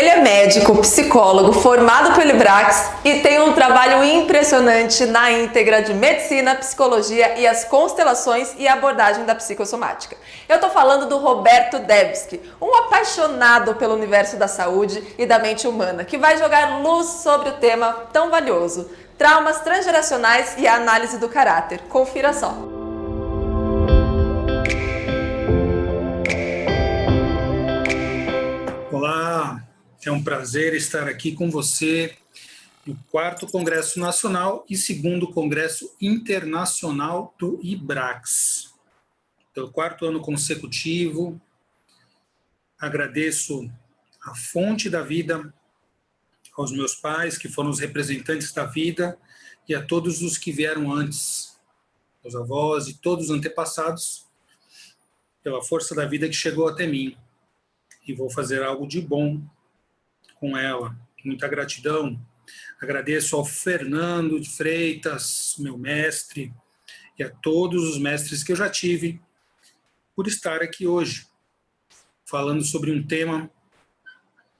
Ele é médico, psicólogo, formado pelo IBRAX e tem um trabalho impressionante na íntegra de medicina, psicologia e as constelações e abordagem da psicossomática. Eu tô falando do Roberto Debski, um apaixonado pelo universo da saúde e da mente humana, que vai jogar luz sobre o tema tão valioso: traumas transgeracionais e a análise do caráter. Confira só. Olá, é um prazer estar aqui com você no 4º Congresso Nacional e 2º Congresso Internacional do IBRAX. Pelo 4º ano consecutivo, agradeço a fonte da vida, aos meus pais, que foram os representantes da vida, e a todos os que vieram antes, os avós e todos os antepassados, pela força da vida que chegou até mim. E vou fazer algo de bom com ela. Muita gratidão. Agradeço ao Fernando de Freitas, meu mestre, e a todos os mestres que eu já tive, por estar aqui hoje, falando sobre um tema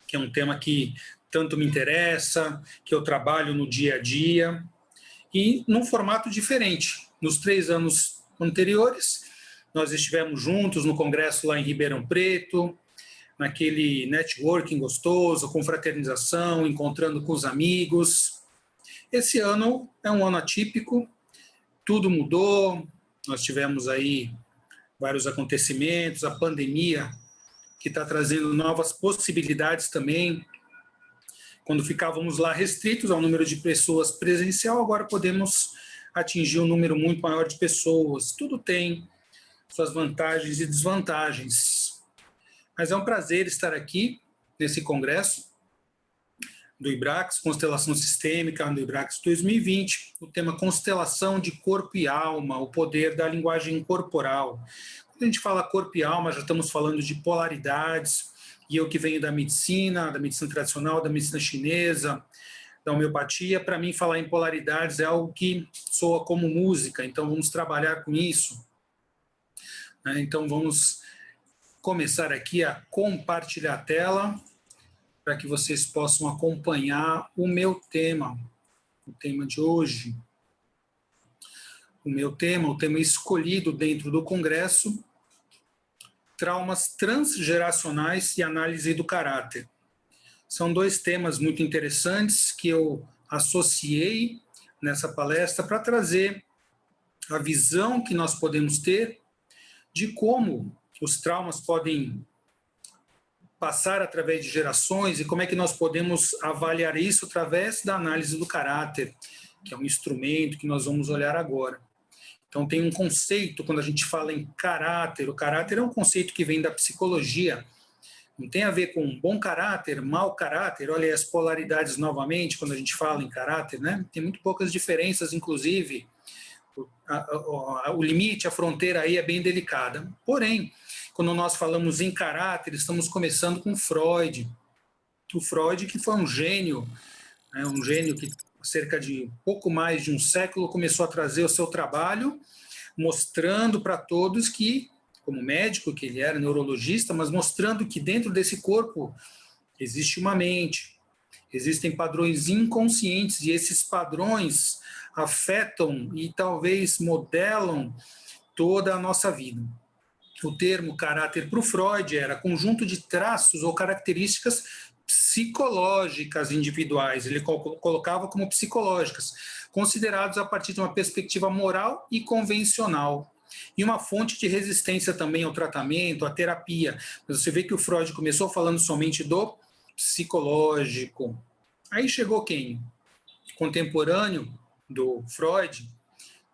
que é um tema que tanto me interessa, que eu trabalho no dia a dia, e num formato diferente. Nos 3 anos anteriores, nós estivemos juntos no congresso lá em Ribeirão Preto, naquele networking gostoso, com fraternização, encontrando com os amigos. Esse ano é um ano atípico, tudo mudou, nós tivemos aí vários acontecimentos, a pandemia que está trazendo novas possibilidades também. Quando ficávamos lá restritos ao número de pessoas presencial, agora podemos atingir um número muito maior de pessoas. Tudo tem suas vantagens e desvantagens. Mas é um prazer estar aqui nesse congresso do IBRAX, Constelação Sistêmica, do IBRAX 2020, o tema Constelação de Corpo e Alma, o poder da linguagem corporal. Quando a gente fala corpo e alma, já estamos falando de polaridades, e eu que venho da medicina tradicional, da medicina chinesa, da homeopatia, para mim falar em polaridades é algo que soa como música, então vamos trabalhar com isso. Então vamos começar aqui a compartilhar a tela para que vocês possam acompanhar o meu tema, o tema de hoje. O tema escolhido dentro do congresso, traumas transgeracionais e análise do caráter. São 2 temas muito interessantes que eu associei nessa palestra para trazer a visão que nós podemos ter de como os traumas podem passar através de gerações e como é que nós podemos avaliar isso através da análise do caráter, que é um instrumento que nós vamos olhar agora. Então, tem um conceito, quando a gente fala em caráter, o caráter é um conceito que vem da psicologia, não tem a ver com bom caráter, mau caráter, olha aí as polaridades novamente, quando a gente fala em caráter, né? Tem muito poucas diferenças, inclusive, o limite, a fronteira aí é bem delicada. Porém, quando nós falamos em caráter, estamos começando com Freud. O Freud, que foi um gênio que cerca de pouco mais de um século começou a trazer o seu trabalho, mostrando para todos que, como médico, que ele era neurologista, mas mostrando que dentro desse corpo existe uma mente, existem padrões inconscientes e esses padrões afetam e talvez modelam toda a nossa vida. O termo caráter para o Freud era conjunto de traços ou características psicológicas individuais, ele colocava como psicológicas, considerados a partir de uma perspectiva moral e convencional, e uma fonte de resistência também ao tratamento, à terapia. Mas você vê que o Freud começou falando somente do psicológico. Aí chegou quem? Contemporâneo do Freud,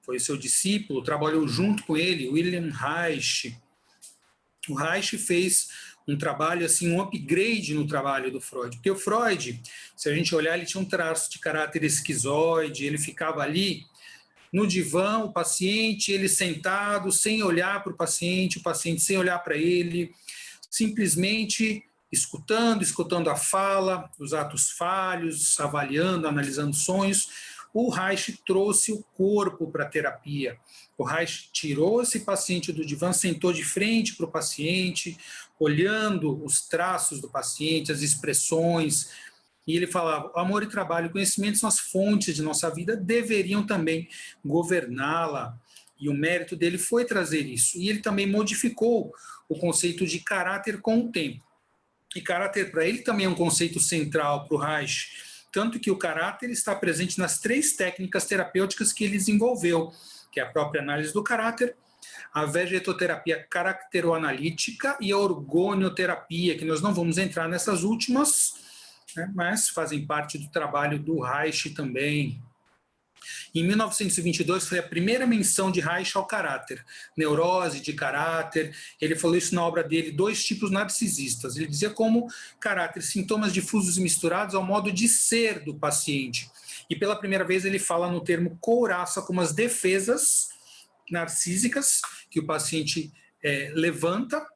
foi seu discípulo, trabalhou junto com ele, Wilhelm Reich. O Reich fez um trabalho, assim, um upgrade no trabalho do Freud. Porque o Freud, se a gente olhar, ele tinha um traço de caráter esquizoide, ele ficava ali no divã, o paciente, ele sentado, sem olhar para o paciente sem olhar para ele, simplesmente escutando a fala, os atos falhos, avaliando, analisando sonhos. o Reich trouxe o corpo para a terapia. O Reich tirou esse paciente do divã, sentou de frente para o paciente, olhando os traços do paciente, as expressões, e ele falava: o amor e trabalho, conhecimento são as fontes de nossa vida, deveriam também governá-la. E o mérito dele foi trazer isso. E ele também modificou o conceito de caráter com o tempo. E caráter, para ele, também é um conceito central para o Reich, tanto que o caráter está presente nas 3 técnicas terapêuticas que ele desenvolveu, que é a própria análise do caráter, a vegetoterapia caracteroanalítica e a orgonioterapia, que nós não vamos entrar nessas últimas, né, mas fazem parte do trabalho do Reich também. Em 1922 foi a primeira menção de Reich ao caráter, neurose de caráter. Ele falou isso na obra dele, 2 tipos narcisistas. Ele dizia como caráter, sintomas difusos e misturados ao modo de ser do paciente. E pela primeira vez ele fala no termo couraça como as defesas narcísicas que o paciente levanta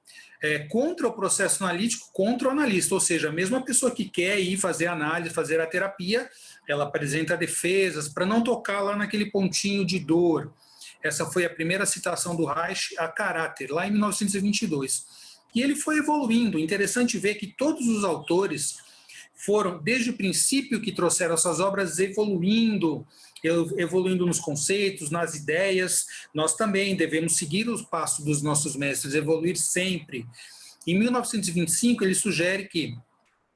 contra o processo analítico, contra o analista. Ou seja, mesmo a pessoa que quer ir fazer análise, fazer a terapia, ela apresenta defesas para não tocar lá naquele pontinho de dor. Essa foi a primeira citação do Reich a caráter, lá em 1922. E ele foi evoluindo. Interessante ver que todos os autores foram, desde o princípio que trouxeram essas obras, evoluindo nos conceitos, nas ideias. Nós também devemos seguir os passos dos nossos mestres, evoluir sempre. Em 1925, ele sugere que,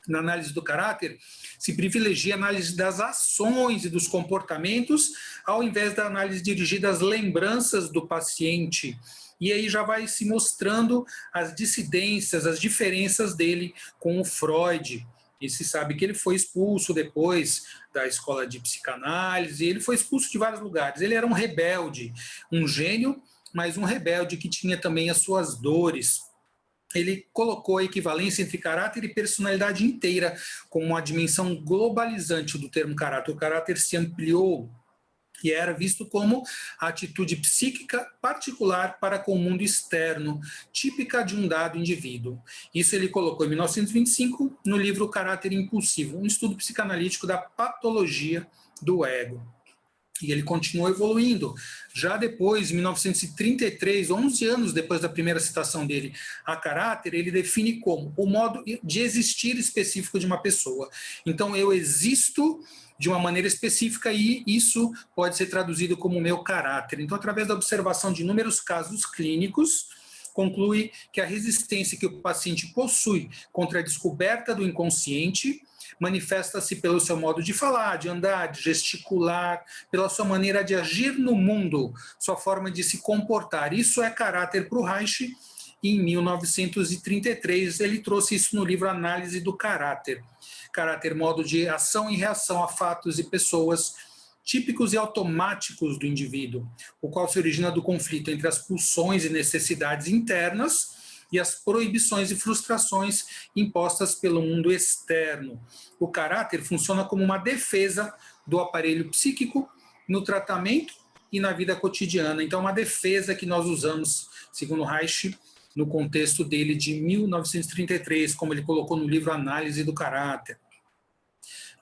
na análise do caráter, se privilegia a análise das ações e dos comportamentos, ao invés da análise dirigida às lembranças do paciente. E aí já vai se mostrando as dissidências, as diferenças dele com o Freud. E se sabe que ele foi expulso depois da escola de psicanálise, ele foi expulso de vários lugares. Ele era um rebelde, um gênio, mas um rebelde que tinha também as suas dores. Ele colocou a equivalência entre caráter e personalidade inteira como uma dimensão globalizante do termo caráter. O caráter se ampliou e era visto como a atitude psíquica particular para com o mundo externo, típica de um dado indivíduo. Isso ele colocou em 1925 no livro Caráter Impulsivo, um estudo psicanalítico da patologia do ego. E ele continuou evoluindo. Já depois, em 1933, 11 anos depois da primeira citação dele a caráter, ele define como o modo de existir específico de uma pessoa. Então, eu existo de uma maneira específica e isso pode ser traduzido como meu caráter. Então, através da observação de inúmeros casos clínicos, conclui que a resistência que o paciente possui contra a descoberta do inconsciente manifesta-se pelo seu modo de falar, de andar, de gesticular, pela sua maneira de agir no mundo, sua forma de se comportar. Isso é caráter para o Reich. Em 1933, ele trouxe isso no livro Análise do Caráter. Caráter, modo de ação e reação a fatos e pessoas típicos e automáticos do indivíduo, o qual se origina do conflito entre as pulsões e necessidades internas e as proibições e frustrações impostas pelo mundo externo. O caráter funciona como uma defesa do aparelho psíquico no tratamento e na vida cotidiana. Então, uma defesa que nós usamos, segundo Reich, no contexto dele de 1933, como ele colocou no livro Análise do Caráter.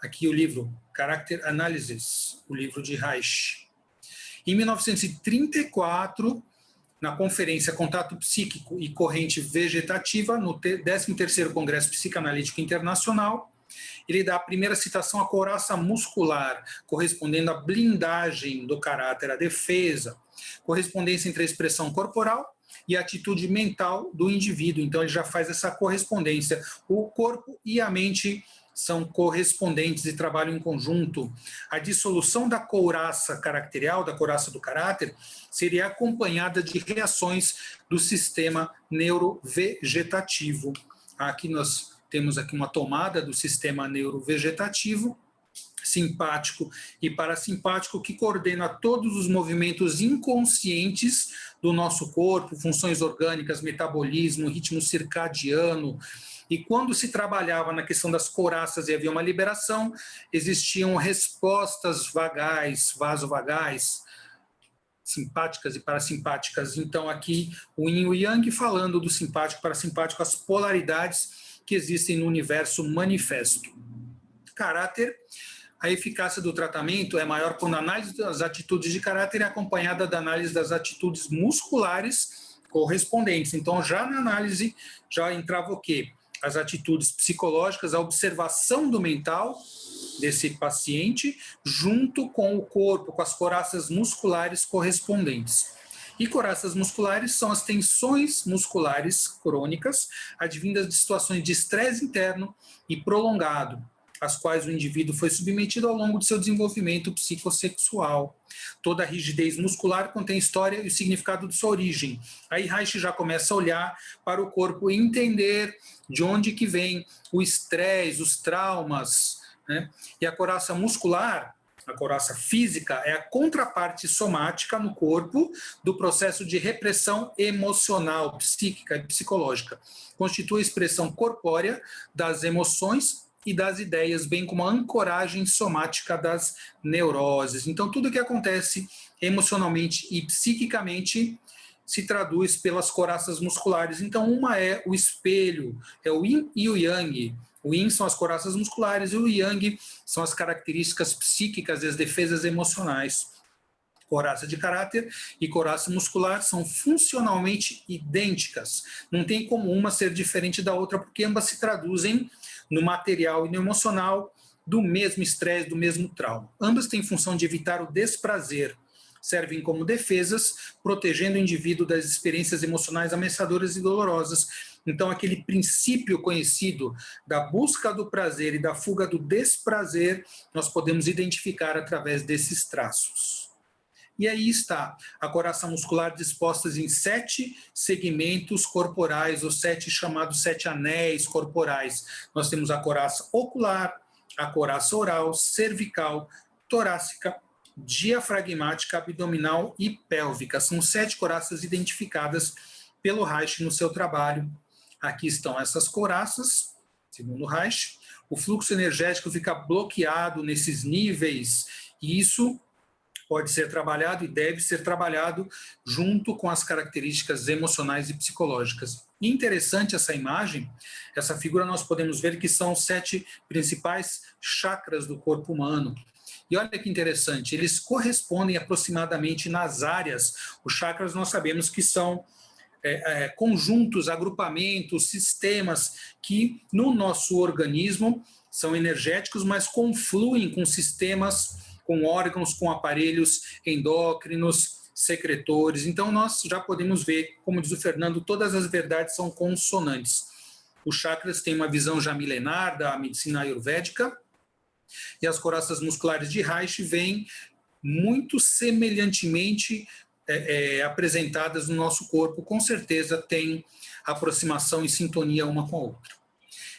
Aqui o livro Character Analysis, o livro de Reich. Em 1934, na conferência Contato Psíquico e Corrente Vegetativa, no 13º Congresso Psicanalítico Internacional, ele dá a primeira citação à couraça muscular, correspondendo à blindagem do caráter, à defesa, correspondência entre a expressão corporal e a atitude mental do indivíduo. Então, ele já faz essa correspondência. O corpo e a mente são correspondentes e trabalham em conjunto. A dissolução da couraça caracterial, da couraça do caráter, seria acompanhada de reações do sistema neurovegetativo. Aqui nós temos aqui uma tomada do sistema neurovegetativo, simpático e parasimpático, que coordena todos os movimentos inconscientes do nosso corpo, funções orgânicas, metabolismo, ritmo circadiano. E quando se trabalhava na questão das couraças e havia uma liberação, existiam respostas vagais, vasovagais, simpáticas e parasimpáticas. Então aqui o Yin e o Yang falando do simpático e parasimpático, as polaridades que existem no universo manifesto. Caráter, A eficácia do tratamento é maior quando a análise das atitudes de caráter é acompanhada da análise das atitudes musculares correspondentes. Então, já na análise, já entrava o quê? As atitudes psicológicas, a observação do mental desse paciente, junto com o corpo, com as coraças musculares correspondentes. E coraças musculares são as tensões musculares crônicas, advindas de situações de estresse interno e prolongado, às quais o indivíduo foi submetido ao longo de seu desenvolvimento psicossexual. Toda a rigidez muscular contém história e o significado de sua origem. Aí Reich já começa a olhar para o corpo e entender de onde que vem o estresse, os traumas, né? E a coraça muscular, a coraça física, é a contraparte somática no corpo do processo de repressão emocional, psíquica e psicológica. Constitui a expressão corpórea das emoções e das ideias, bem como a ancoragem somática das neuroses. Então, tudo que acontece emocionalmente e psiquicamente se traduz pelas coraças musculares. Então, uma é o espelho, é o yin e o yang. O yin são as coraças musculares e o yang são as características psíquicas e as defesas emocionais. Coraça de caráter e coraça muscular são funcionalmente idênticas. Não tem como uma ser diferente da outra, porque ambas se traduzem no material e no emocional do mesmo estresse, do mesmo trauma. Ambas têm função de evitar o desprazer, servem como defesas, protegendo o indivíduo das experiências emocionais ameaçadoras e dolorosas. Então, aquele princípio conhecido da busca do prazer e da fuga do desprazer, nós podemos identificar através desses traços. E aí está a coraça muscular dispostas em 7 segmentos corporais, ou 7 chamados 7 anéis corporais. Nós temos a coraça ocular, a coraça oral, cervical, torácica, diafragmática, abdominal e pélvica. São 7 coraças identificadas pelo Reich no seu trabalho. Aqui estão essas coraças, segundo Reich. O fluxo energético fica bloqueado nesses níveis, e isso pode ser trabalhado e deve ser trabalhado junto com as características emocionais e psicológicas. Interessante essa imagem, essa figura nós podemos ver que são 7 principais chakras do corpo humano. E olha que interessante, eles correspondem aproximadamente nas áreas. Os chakras nós sabemos que são conjuntos, agrupamentos, sistemas que no nosso organismo são energéticos, mas confluem com sistemas, com órgãos, com aparelhos endócrinos, secretores. Então, nós já podemos ver, como diz o Fernando, todas as verdades são consonantes. Os chakras têm uma visão já milenar da medicina ayurvédica, e as coraças musculares de Reich vêm muito semelhantemente apresentadas no nosso corpo. Com certeza tem aproximação e sintonia uma com a outra.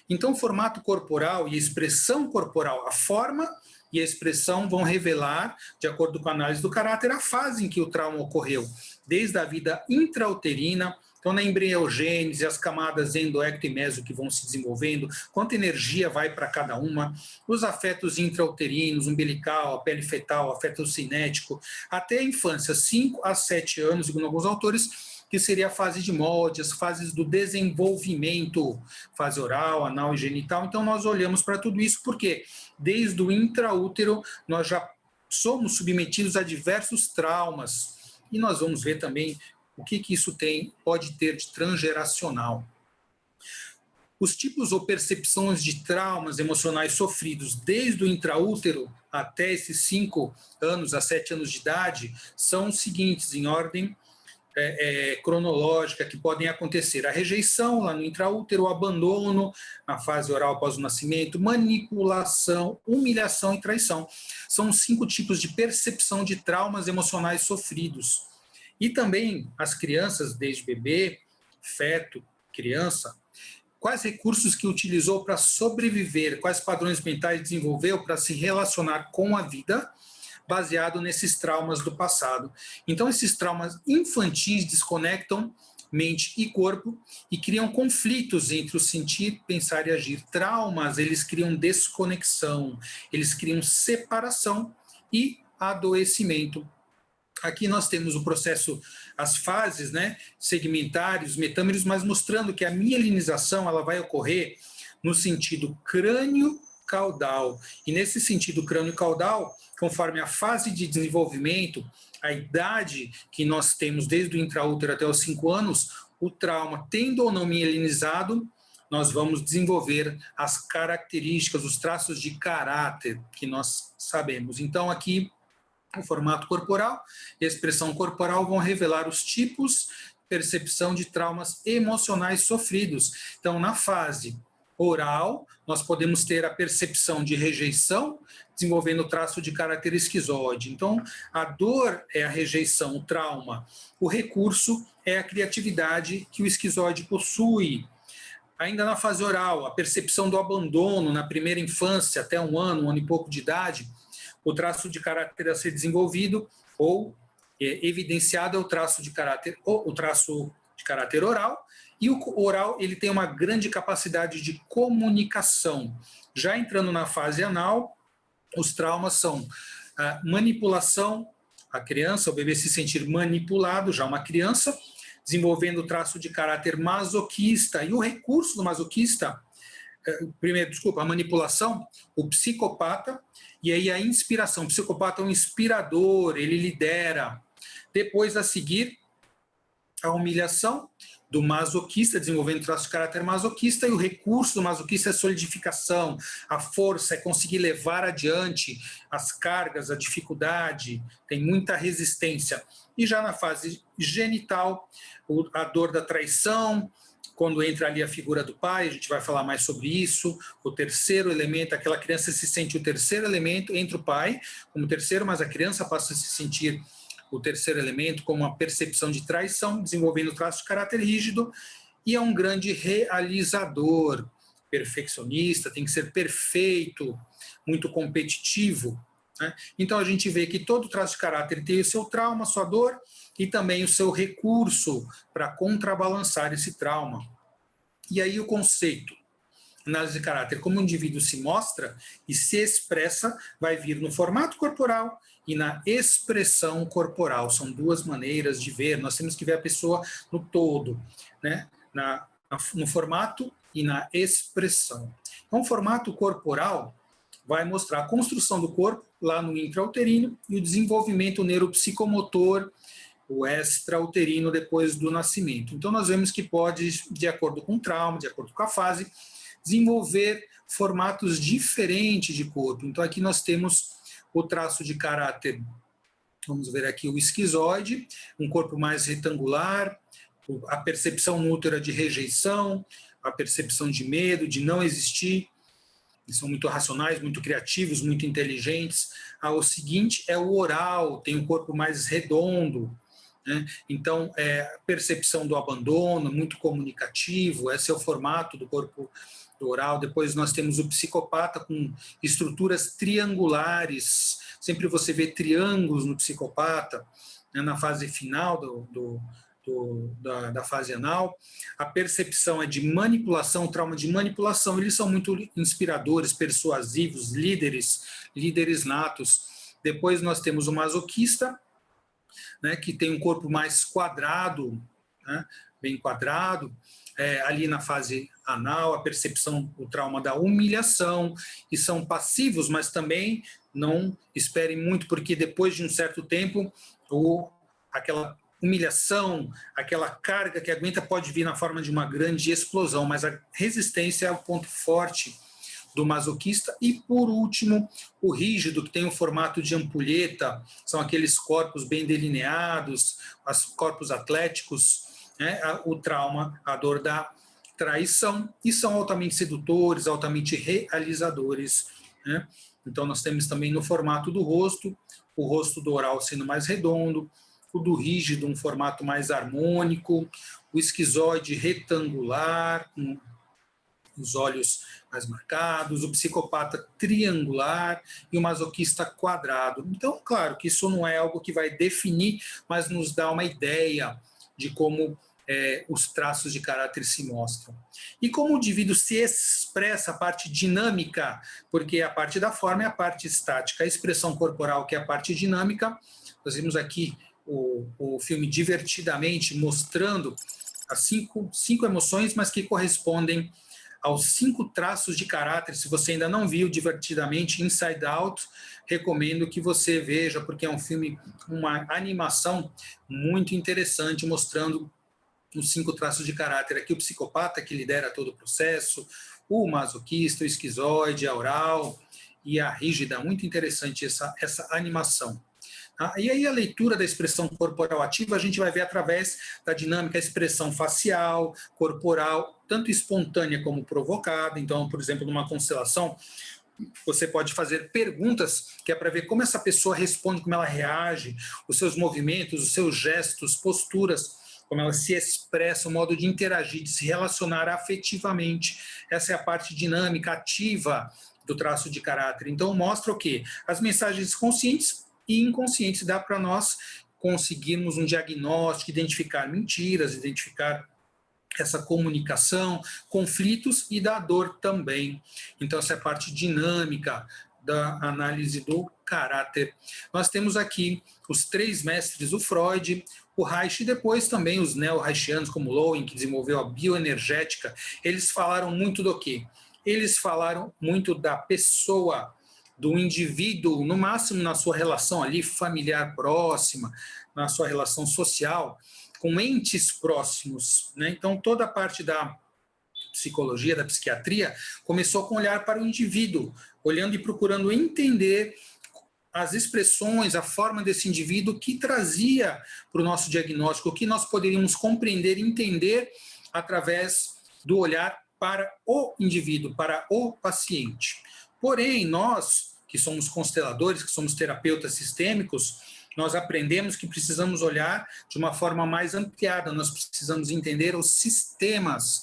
Então, o formato corporal e a expressão corporal, a forma e a expressão vão revelar, de acordo com a análise do caráter, a fase em que o trauma ocorreu, desde a vida intrauterina, então na embriogênese, as camadas endo, ecto e meso que vão se desenvolvendo, quanta energia vai para cada uma, os afetos intrauterinos, umbilical, a pele fetal, afeto cinético, até a infância, 5 a 7 anos, segundo alguns autores, que seria a fase de molde, as fases do desenvolvimento, fase oral, anal e genital. Então, nós olhamos para tudo isso porque, desde o intraútero, nós já somos submetidos a diversos traumas. E nós vamos ver também o que isso pode ter de transgeracional. Os tipos ou percepções de traumas emocionais sofridos desde o intraútero até esses 5 anos a 7 anos de idade são os seguintes, em ordem cronológica, que podem acontecer: a rejeição lá no intraútero, o abandono na fase oral após o nascimento, manipulação, humilhação e traição. São 5 tipos de percepção de traumas emocionais sofridos. E também as crianças, desde bebê, feto, criança, quais recursos que utilizou para sobreviver, quais padrões mentais desenvolveu para se relacionar com a vida, baseado nesses traumas do passado. Então, esses traumas infantis desconectam mente e corpo e criam conflitos entre o sentir, pensar e agir. Traumas, eles criam desconexão, eles criam separação e adoecimento. Aqui nós temos o processo, as fases, né, segmentares, metâmeros, mas mostrando que a mielinização ela vai ocorrer no sentido crânio, crânio-caudal. E nesse sentido, crânio-caudal, conforme a fase de desenvolvimento, a idade que nós temos desde o intraútero até os 5 anos, o trauma, tendo ou não mielinizado, nós vamos desenvolver as características, os traços de caráter que nós sabemos. Então, aqui, o formato corporal e a expressão corporal vão revelar os tipos de percepção de traumas emocionais sofridos. Então, na fase oral, nós podemos ter a percepção de rejeição, desenvolvendo o traço de caráter esquizoide. Então, a dor é a rejeição, o trauma. O recurso é a criatividade que o esquizoide possui. Ainda na fase oral, a percepção do abandono na primeira infância, até um ano e pouco de idade, o traço de caráter a ser desenvolvido ou evidenciado é o traço de caráter oral, e o oral ele tem uma grande capacidade de comunicação. Já entrando na fase anal, os traumas são a manipulação, a criança, o bebê se sentir manipulado, já uma criança, desenvolvendo o traço de caráter masoquista, e o recurso do masoquista, a manipulação, o psicopata, e aí a inspiração. O psicopata é um inspirador, ele lidera. Depois, a seguir, a humilhação do masoquista, desenvolvendo o traço de caráter masoquista, e o recurso do masoquista é a solidificação, a força, é conseguir levar adiante as cargas, a dificuldade, tem muita resistência. E já na fase genital, a dor da traição, quando entra ali a figura do pai, a gente vai falar mais sobre isso, o terceiro elemento, aquela criança se sente o terceiro elemento, entra o pai como terceiro, mas a criança passa a se sentir o terceiro elemento como uma percepção de traição, desenvolvendo o traço de caráter rígido, e é um grande realizador, perfeccionista, tem que ser perfeito, muito competitivo, né? Então a gente vê que todo traço de caráter tem o seu trauma, sua dor, e também o seu recurso para contrabalançar esse trauma. E aí o conceito, análise de caráter, como o indivíduo se mostra e se expressa, vai vir no formato corporal e na expressão corporal. São duas maneiras de ver, nós temos que ver a pessoa no todo, né? No formato e na expressão. Então, o formato corporal vai mostrar a construção do corpo lá no intrauterino e o desenvolvimento neuropsicomotor, o extrauterino depois do nascimento. Então, nós vemos que pode, de acordo com o trauma, de acordo com a fase, desenvolver formatos diferentes de corpo. Então, aqui nós temos o traço de caráter, vamos ver aqui o esquizoide, um corpo mais retangular, a percepção no útero de rejeição, a percepção de medo, de não existir. Eles são muito racionais, muito criativos, muito inteligentes. O seguinte é o oral, tem um corpo mais redondo, né? Então, a percepção do abandono, muito comunicativo, esse é o formato do corpo do oral. Depois nós temos o psicopata com estruturas triangulares, sempre você vê triângulos no psicopata, né, na fase final da fase anal. A percepção é de manipulação, trauma de manipulação, eles são muito inspiradores, persuasivos, líderes natos. Depois nós temos o masoquista, né, que tem um corpo mais quadrado, né, bem quadrado, ali na fase anal, a percepção, o trauma da humilhação, e são passivos, mas também não esperem muito, porque depois de um certo tempo, aquela humilhação, aquela carga que aguenta pode vir na forma de uma grande explosão, mas a resistência é o ponto forte do masoquista. E, por último, o rígido, que tem o formato de ampulheta, são aqueles corpos bem delineados, os corpos atléticos, né, o trauma, a dor da traição, e são altamente sedutores, altamente realizadores, né? Então, nós temos também no formato do rosto, o rosto do oral sendo mais redondo, o do rígido, um formato mais harmônico, o esquizoide retangular, com os olhos mais marcados, o psicopata triangular e o masoquista quadrado. Então, claro que isso não é algo que vai definir, mas nos dá uma ideia de como os traços de caráter se mostram. E como o indivíduo se expressa, a parte dinâmica, porque a parte da forma é a parte estática, a expressão corporal, que é a parte dinâmica. Nós vimos aqui o filme Divertidamente mostrando as cinco emoções, mas que correspondem aos 5 traços de caráter. Se você ainda não viu divertidamente Inside Out, recomendo que você veja, porque é um filme, uma animação muito interessante, mostrando os 5 traços de caráter. Aqui o psicopata, que lidera todo o processo, o masoquista, o esquizoide, a oral e a rígida. Muito interessante essa animação. E aí a leitura da expressão corporal ativa a gente vai ver através da dinâmica, a expressão facial, corporal, tanto espontânea como provocada. Então, por exemplo, numa constelação, você pode fazer perguntas que é para ver como essa pessoa responde, como ela reage, os seus movimentos, os seus gestos, posturas, como ela se expressa, o modo de interagir, de se relacionar afetivamente. Essa é a parte dinâmica, ativa do traço de caráter. Então, mostra o quê? As mensagens conscientes e inconscientes. Dá para nós conseguirmos um diagnóstico, identificar mentiras, identificar essa comunicação, conflitos e da dor também. Então, essa é a parte dinâmica da análise do caráter. Nós temos aqui os 3 mestres, o Freud, o Reich e depois também os neo-reichianos, como Lowen, que desenvolveu a bioenergética. Eles falaram muito do quê? Eles falaram muito da pessoa, do indivíduo, no máximo na sua relação ali familiar próxima, na sua relação social, com entes próximos, né? Então, toda a parte da psicologia, da psiquiatria, começou com olhar para o indivíduo, olhando e procurando entender as expressões, a forma desse indivíduo que trazia para o nosso diagnóstico, o que nós poderíamos compreender e entender através do olhar para o indivíduo, para o paciente. Porém, nós, que somos consteladores, que somos terapeutas sistêmicos, nós aprendemos que precisamos olhar de uma forma mais ampliada, nós precisamos entender os sistemas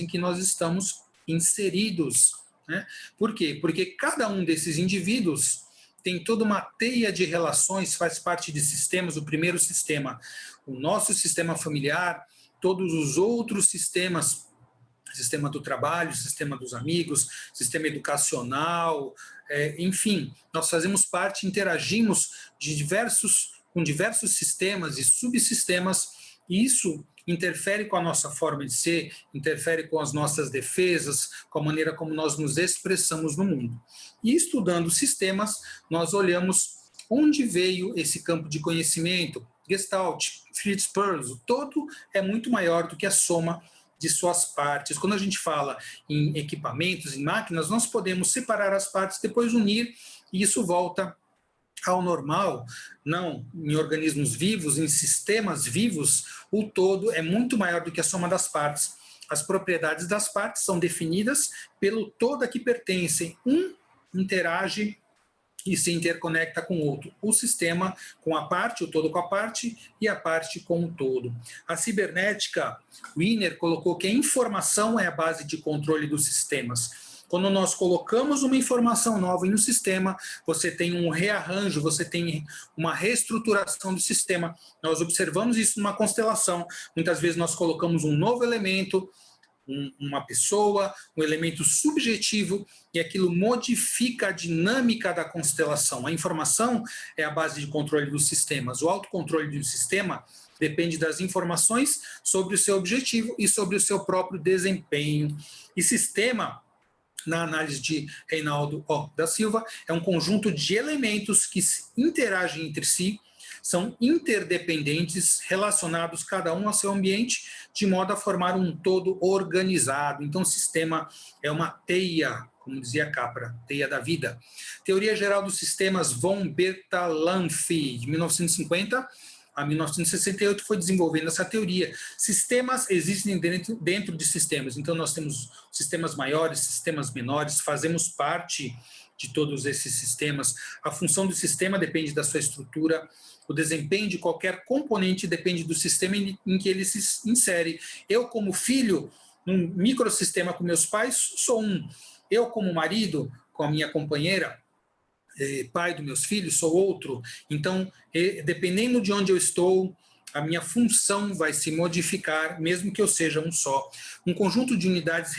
em que nós estamos inseridos, né? Por quê? Porque cada um desses indivíduos tem toda uma teia de relações, faz parte de sistemas. O primeiro sistema, o nosso sistema familiar, todos os outros sistemas, sistema do trabalho, sistema dos amigos, sistema educacional, enfim, nós fazemos parte, interagimos com diversos sistemas e subsistemas, e isso interfere com a nossa forma de ser, interfere com as nossas defesas, com a maneira como nós nos expressamos no mundo. E estudando sistemas, nós olhamos onde veio esse campo de conhecimento. Gestalt, Fritz Perls, o todo é muito maior do que a soma de suas partes. Quando a gente fala em equipamentos, em máquinas, nós podemos separar as partes, depois unir, e isso volta ao normal. Não, em organismos vivos, em sistemas vivos, o todo é muito maior do que a soma das partes. As propriedades das partes são definidas pelo todo a que pertencem. Um interage e se interconecta com o outro. O sistema com a parte, o todo com a parte e a parte com o todo. A cibernética, Wiener colocou que a informação é a base de controle dos sistemas. Quando nós colocamos uma informação nova em um sistema, você tem um rearranjo, você tem uma reestruturação do sistema. Nós observamos isso numa constelação. Muitas vezes nós colocamos um novo elemento, uma pessoa, um elemento subjetivo, e aquilo modifica a dinâmica da constelação. A informação é a base de controle dos sistemas. O autocontrole de um sistema depende das informações sobre o seu objetivo e sobre o seu próprio desempenho. E sistema, na análise de Reinaldo da Silva, é um conjunto de elementos que interagem entre si, são interdependentes, relacionados cada um ao seu ambiente, de modo a formar um todo organizado. Então, o sistema é uma teia, como dizia Capra, teia da vida. Teoria Geral dos Sistemas, von Bertalanffy, de 1950 a 1968, foi desenvolvendo essa teoria. Sistemas existem dentro de sistemas. Então, nós temos sistemas maiores, sistemas menores, fazemos parte de todos esses sistemas. A função do sistema depende da sua estrutura. O desempenho de qualquer componente depende do sistema em que ele se insere. Eu, como filho, num microsistema com meus pais, sou um. Eu, como marido, com a minha companheira, pai dos meus filhos, sou outro. Então, dependendo de onde eu estou, a minha função vai se modificar, mesmo que eu seja um só. Um conjunto de unidades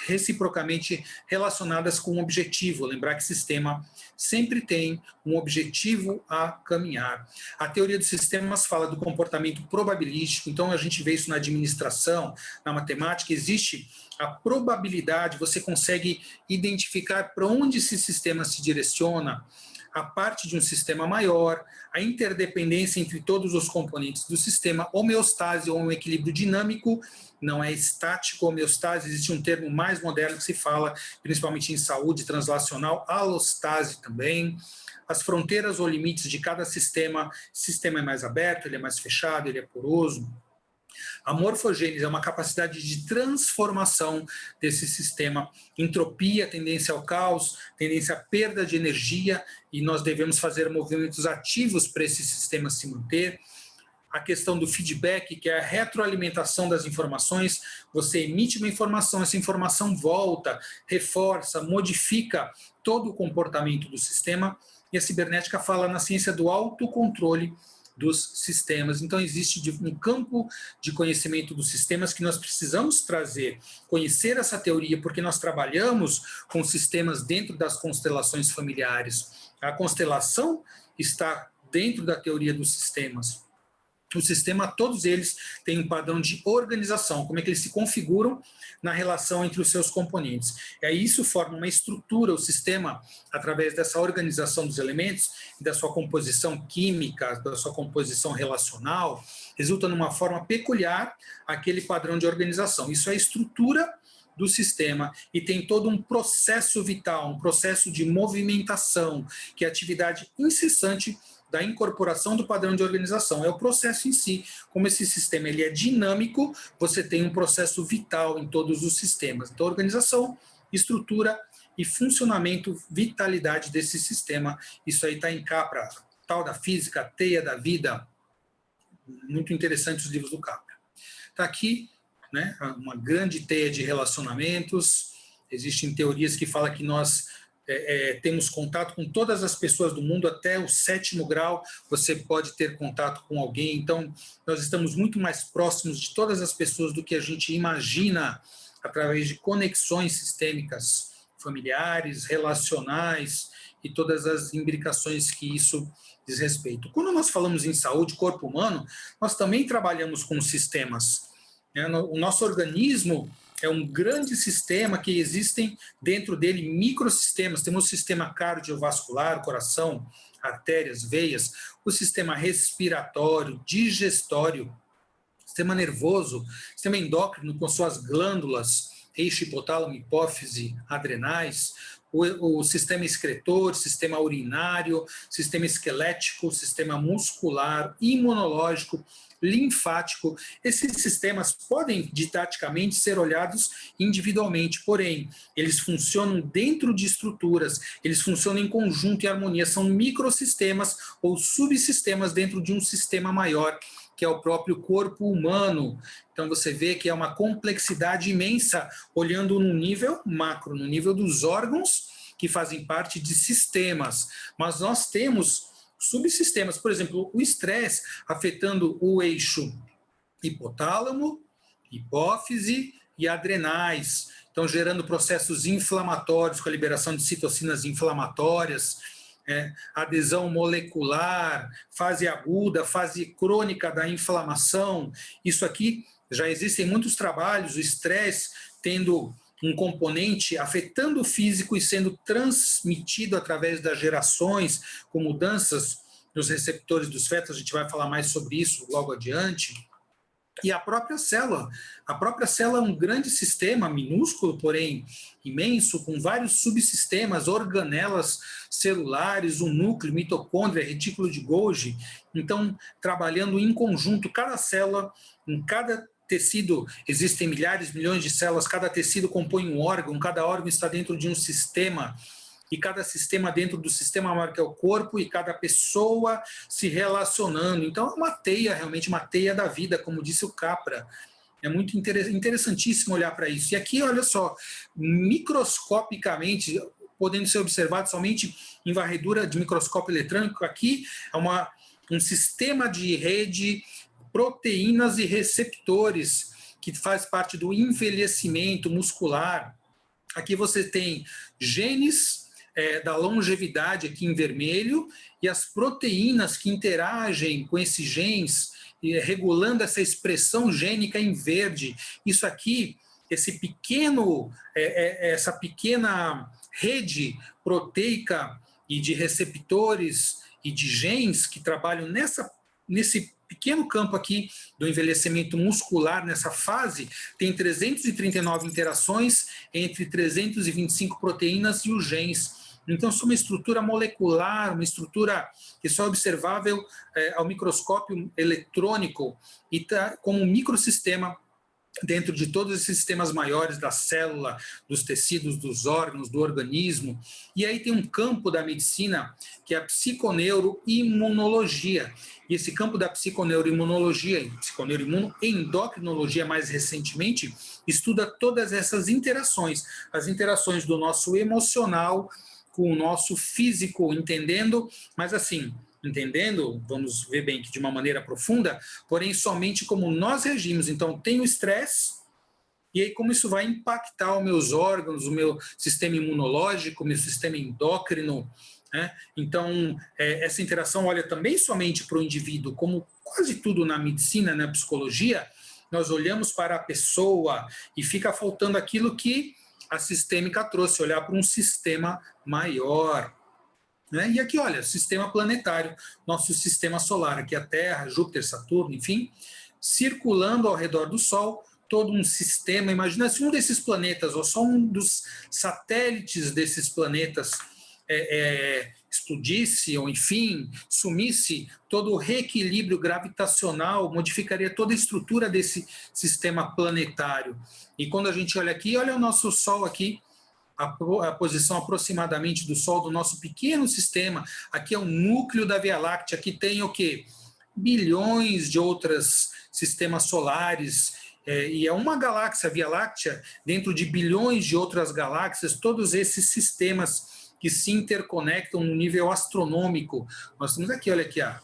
reciprocamente relacionadas com um objetivo. Lembrar que sistema sempre tem um objetivo a caminhar. A teoria dos sistemas fala do comportamento probabilístico, então a gente vê isso na administração, na matemática, existe a probabilidade, você consegue identificar para onde esse sistema se direciona, a parte de um sistema maior, a interdependência entre todos os componentes do sistema, homeostase ou um equilíbrio dinâmico, não é estático, homeostase, existe um termo mais moderno que se fala, principalmente em saúde translacional, alostase também, as fronteiras ou limites de cada sistema, o sistema é mais aberto, ele é mais fechado, ele é poroso. A morfogênese é uma capacidade de transformação desse sistema. Entropia, tendência ao caos, tendência à perda de energia, e nós devemos fazer movimentos ativos para esse sistema se manter. A questão do feedback, que é a retroalimentação das informações. Você emite uma informação, essa informação volta, reforça, modifica todo o comportamento do sistema. E a cibernética fala na ciência do autocontrole dos sistemas. Então, existe um campo de conhecimento dos sistemas que nós precisamos trazer, conhecer essa teoria, porque nós trabalhamos com sistemas dentro das constelações familiares. A constelação está dentro da teoria dos sistemas. O sistema, todos eles têm um padrão de organização, como é que eles se configuram na relação entre os seus componentes. E aí isso forma uma estrutura, o sistema, através dessa organização dos elementos, da sua composição química, da sua composição relacional, resulta numa forma peculiar aquele padrão de organização. Isso é a estrutura do sistema e tem todo um processo vital, um processo de movimentação, que é a atividade incessante da incorporação do padrão de organização. É o processo em si. Como esse sistema ele é dinâmico, você tem um processo vital em todos os sistemas. Então, organização, estrutura e funcionamento, vitalidade desse sistema. Isso aí está em Capra, tal da física, a teia da vida. Muito interessante os livros do Capra. Está aqui, né, uma grande teia de relacionamentos. Existem teorias que falam que nós temos contato com todas as pessoas do mundo, até o 7º grau você pode ter contato com alguém. Então, nós estamos muito mais próximos de todas as pessoas do que a gente imagina através de conexões sistêmicas familiares, relacionais e todas as imbricações que isso diz respeito. Quando nós falamos em saúde, corpo humano, nós também trabalhamos com sistemas. O nosso organismo é um grande sistema que existem dentro dele microsistemas. Temos o sistema cardiovascular, coração, artérias, veias, o sistema respiratório, digestório, sistema nervoso, sistema endócrino com suas glândulas, eixo hipotálamo, hipófise, adrenais, o sistema excretor, sistema urinário, sistema esquelético, sistema muscular, imunológico, linfático. Esses sistemas podem didaticamente ser olhados individualmente, porém, eles funcionam dentro de estruturas, eles funcionam em conjunto e harmonia, são microsistemas ou subsistemas dentro de um sistema maior, que é o próprio corpo humano. Então você vê que é uma complexidade imensa, olhando no nível macro, no nível dos órgãos que fazem parte de sistemas. Mas nós temos subsistemas, por exemplo, o estresse afetando o eixo hipotálamo, hipófise e adrenais, então gerando processos inflamatórios com a liberação de citocinas inflamatórias, adesão molecular, fase aguda, fase crônica da inflamação. Isso aqui já existem muitos trabalhos, o estresse tendo um componente afetando o físico e sendo transmitido através das gerações, com mudanças nos receptores dos fetos, a gente vai falar mais sobre isso logo adiante. E a própria célula é um grande sistema, minúsculo, porém imenso, com vários subsistemas, organelas celulares, um núcleo, mitocôndria, retículo de Golgi. Então, trabalhando em conjunto, cada célula, em cada tecido, existem milhares, milhões de células, cada tecido compõe um órgão, cada órgão está dentro de um sistema, e cada sistema dentro do sistema maior que é o corpo, e cada pessoa se relacionando. Então, é uma teia, realmente uma teia da vida, como disse o Capra. É muito interessantíssimo olhar para isso. E aqui, olha só, microscopicamente, podendo ser observado somente em varredura de microscópio eletrônico, aqui é um sistema de rede, proteínas e receptores, que faz parte do envelhecimento muscular. Aqui você tem genes da longevidade aqui em vermelho e as proteínas que interagem com esses genes, regulando essa expressão gênica em verde. Isso aqui essa pequena rede proteica e de receptores e de genes que trabalham nesse pequeno campo aqui do envelhecimento muscular, nessa fase, tem 339 interações entre 325 proteínas e os genes. Então, isso é uma estrutura molecular, uma estrutura que só é observável ao microscópio eletrônico e está como um microsistema dentro de todos esses sistemas maiores da célula, dos tecidos, dos órgãos, do organismo. E aí tem um campo da medicina que é a psiconeuroimunologia. E esse campo da psiconeuroimunologia, psiconeuroimunoendocrinologia mais recentemente, estuda todas essas interações, as interações do nosso emocional com o nosso físico, entendendo, mas assim, vamos ver bem que de uma maneira profunda, porém somente como nós reagimos. Então, tem o estresse, e aí como isso vai impactar os meus órgãos, o meu sistema imunológico, o meu sistema endócrino, né? Então, essa interação olha também somente para o indivíduo, como quase tudo na medicina, na psicologia, nós olhamos para a pessoa e fica faltando aquilo que a sistêmica trouxe, olhar para um sistema maior. Né? E aqui, olha, sistema planetário, nosso sistema solar, aqui a Terra, Júpiter, Saturno, enfim, circulando ao redor do Sol, todo um sistema. Imagina se um desses planetas, ou só um dos satélites desses planetas, explodisse, ou enfim, sumisse, todo o reequilíbrio gravitacional modificaria toda a estrutura desse sistema planetário. E quando a gente olha aqui, olha o nosso Sol aqui, a posição aproximadamente do Sol, do nosso pequeno sistema. Aqui é o núcleo da Via Láctea, que tem o quê? Bilhões de outros sistemas solares, e é uma galáxia, a Via Láctea, dentro de bilhões de outras galáxias, todos esses sistemas que se interconectam no nível astronômico. Nós temos aqui, olha aqui, a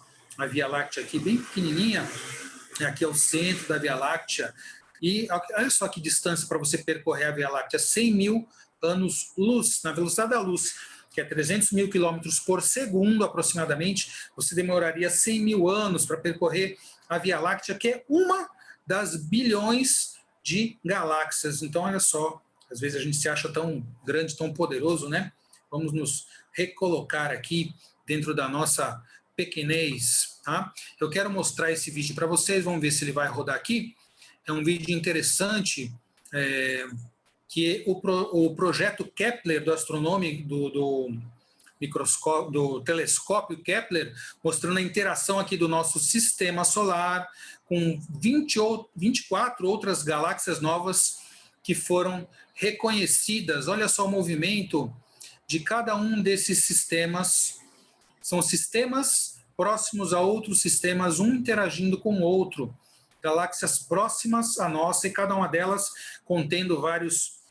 Via Láctea aqui, bem pequenininha, aqui é o centro da Via Láctea, e olha só que distância para você percorrer a Via Láctea, 100 mil anos-luz, na velocidade da luz, que é 300 mil quilômetros por segundo aproximadamente, você demoraria 100 mil anos para percorrer a Via Láctea, que é uma das bilhões de galáxias. Então, olha só, às vezes a gente se acha tão grande, tão poderoso, né? Vamos nos recolocar aqui dentro da nossa pequenez, tá? Eu quero mostrar esse vídeo para vocês, vamos ver se ele vai rodar aqui. É um vídeo interessante, que o projeto Kepler do astronômico, do telescópio Kepler, mostrando a interação aqui do nosso sistema solar com 24 outras galáxias novas que foram reconhecidas. Olha só o movimento de cada um desses sistemas. São sistemas próximos a outros sistemas, um interagindo com o outro. Galáxias próximas à nossa, e cada uma delas contendo várias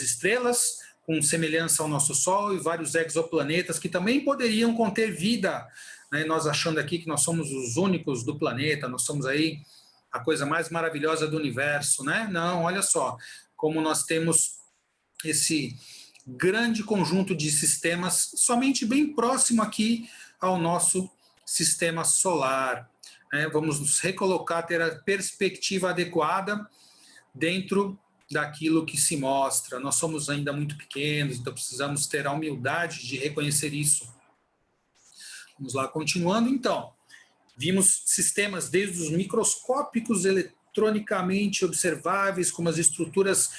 estrelas com semelhança ao nosso Sol e vários exoplanetas que também poderiam conter vida, né? Nós achando aqui que nós somos os únicos do planeta, nós somos aí a coisa mais maravilhosa do universo, né? Não, olha só como nós temos esse grande conjunto de sistemas somente bem próximo aqui ao nosso sistema solar. Vamos nos recolocar, ter a perspectiva adequada dentro daquilo que se mostra. Nós somos ainda muito pequenos, então precisamos ter a humildade de reconhecer isso. Vamos lá, continuando então. Vimos sistemas desde os microscópicos eletronicamente observáveis, como as estruturas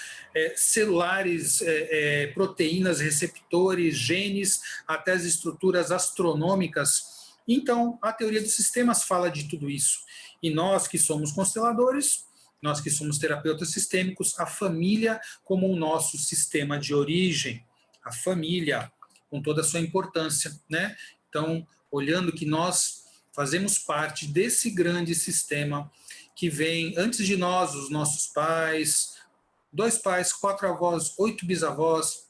celulares, proteínas, receptores, genes, até as estruturas astronômicas. Então, a teoria dos sistemas fala de tudo isso. E nós que somos consteladores, nós que somos terapeutas sistêmicos, a família como o nosso sistema de origem, a família com toda a sua importância, né? Então, olhando que nós fazemos parte desse grande sistema que vem antes de nós, os nossos pais, 2 pais, 4 avós, 8 bisavós,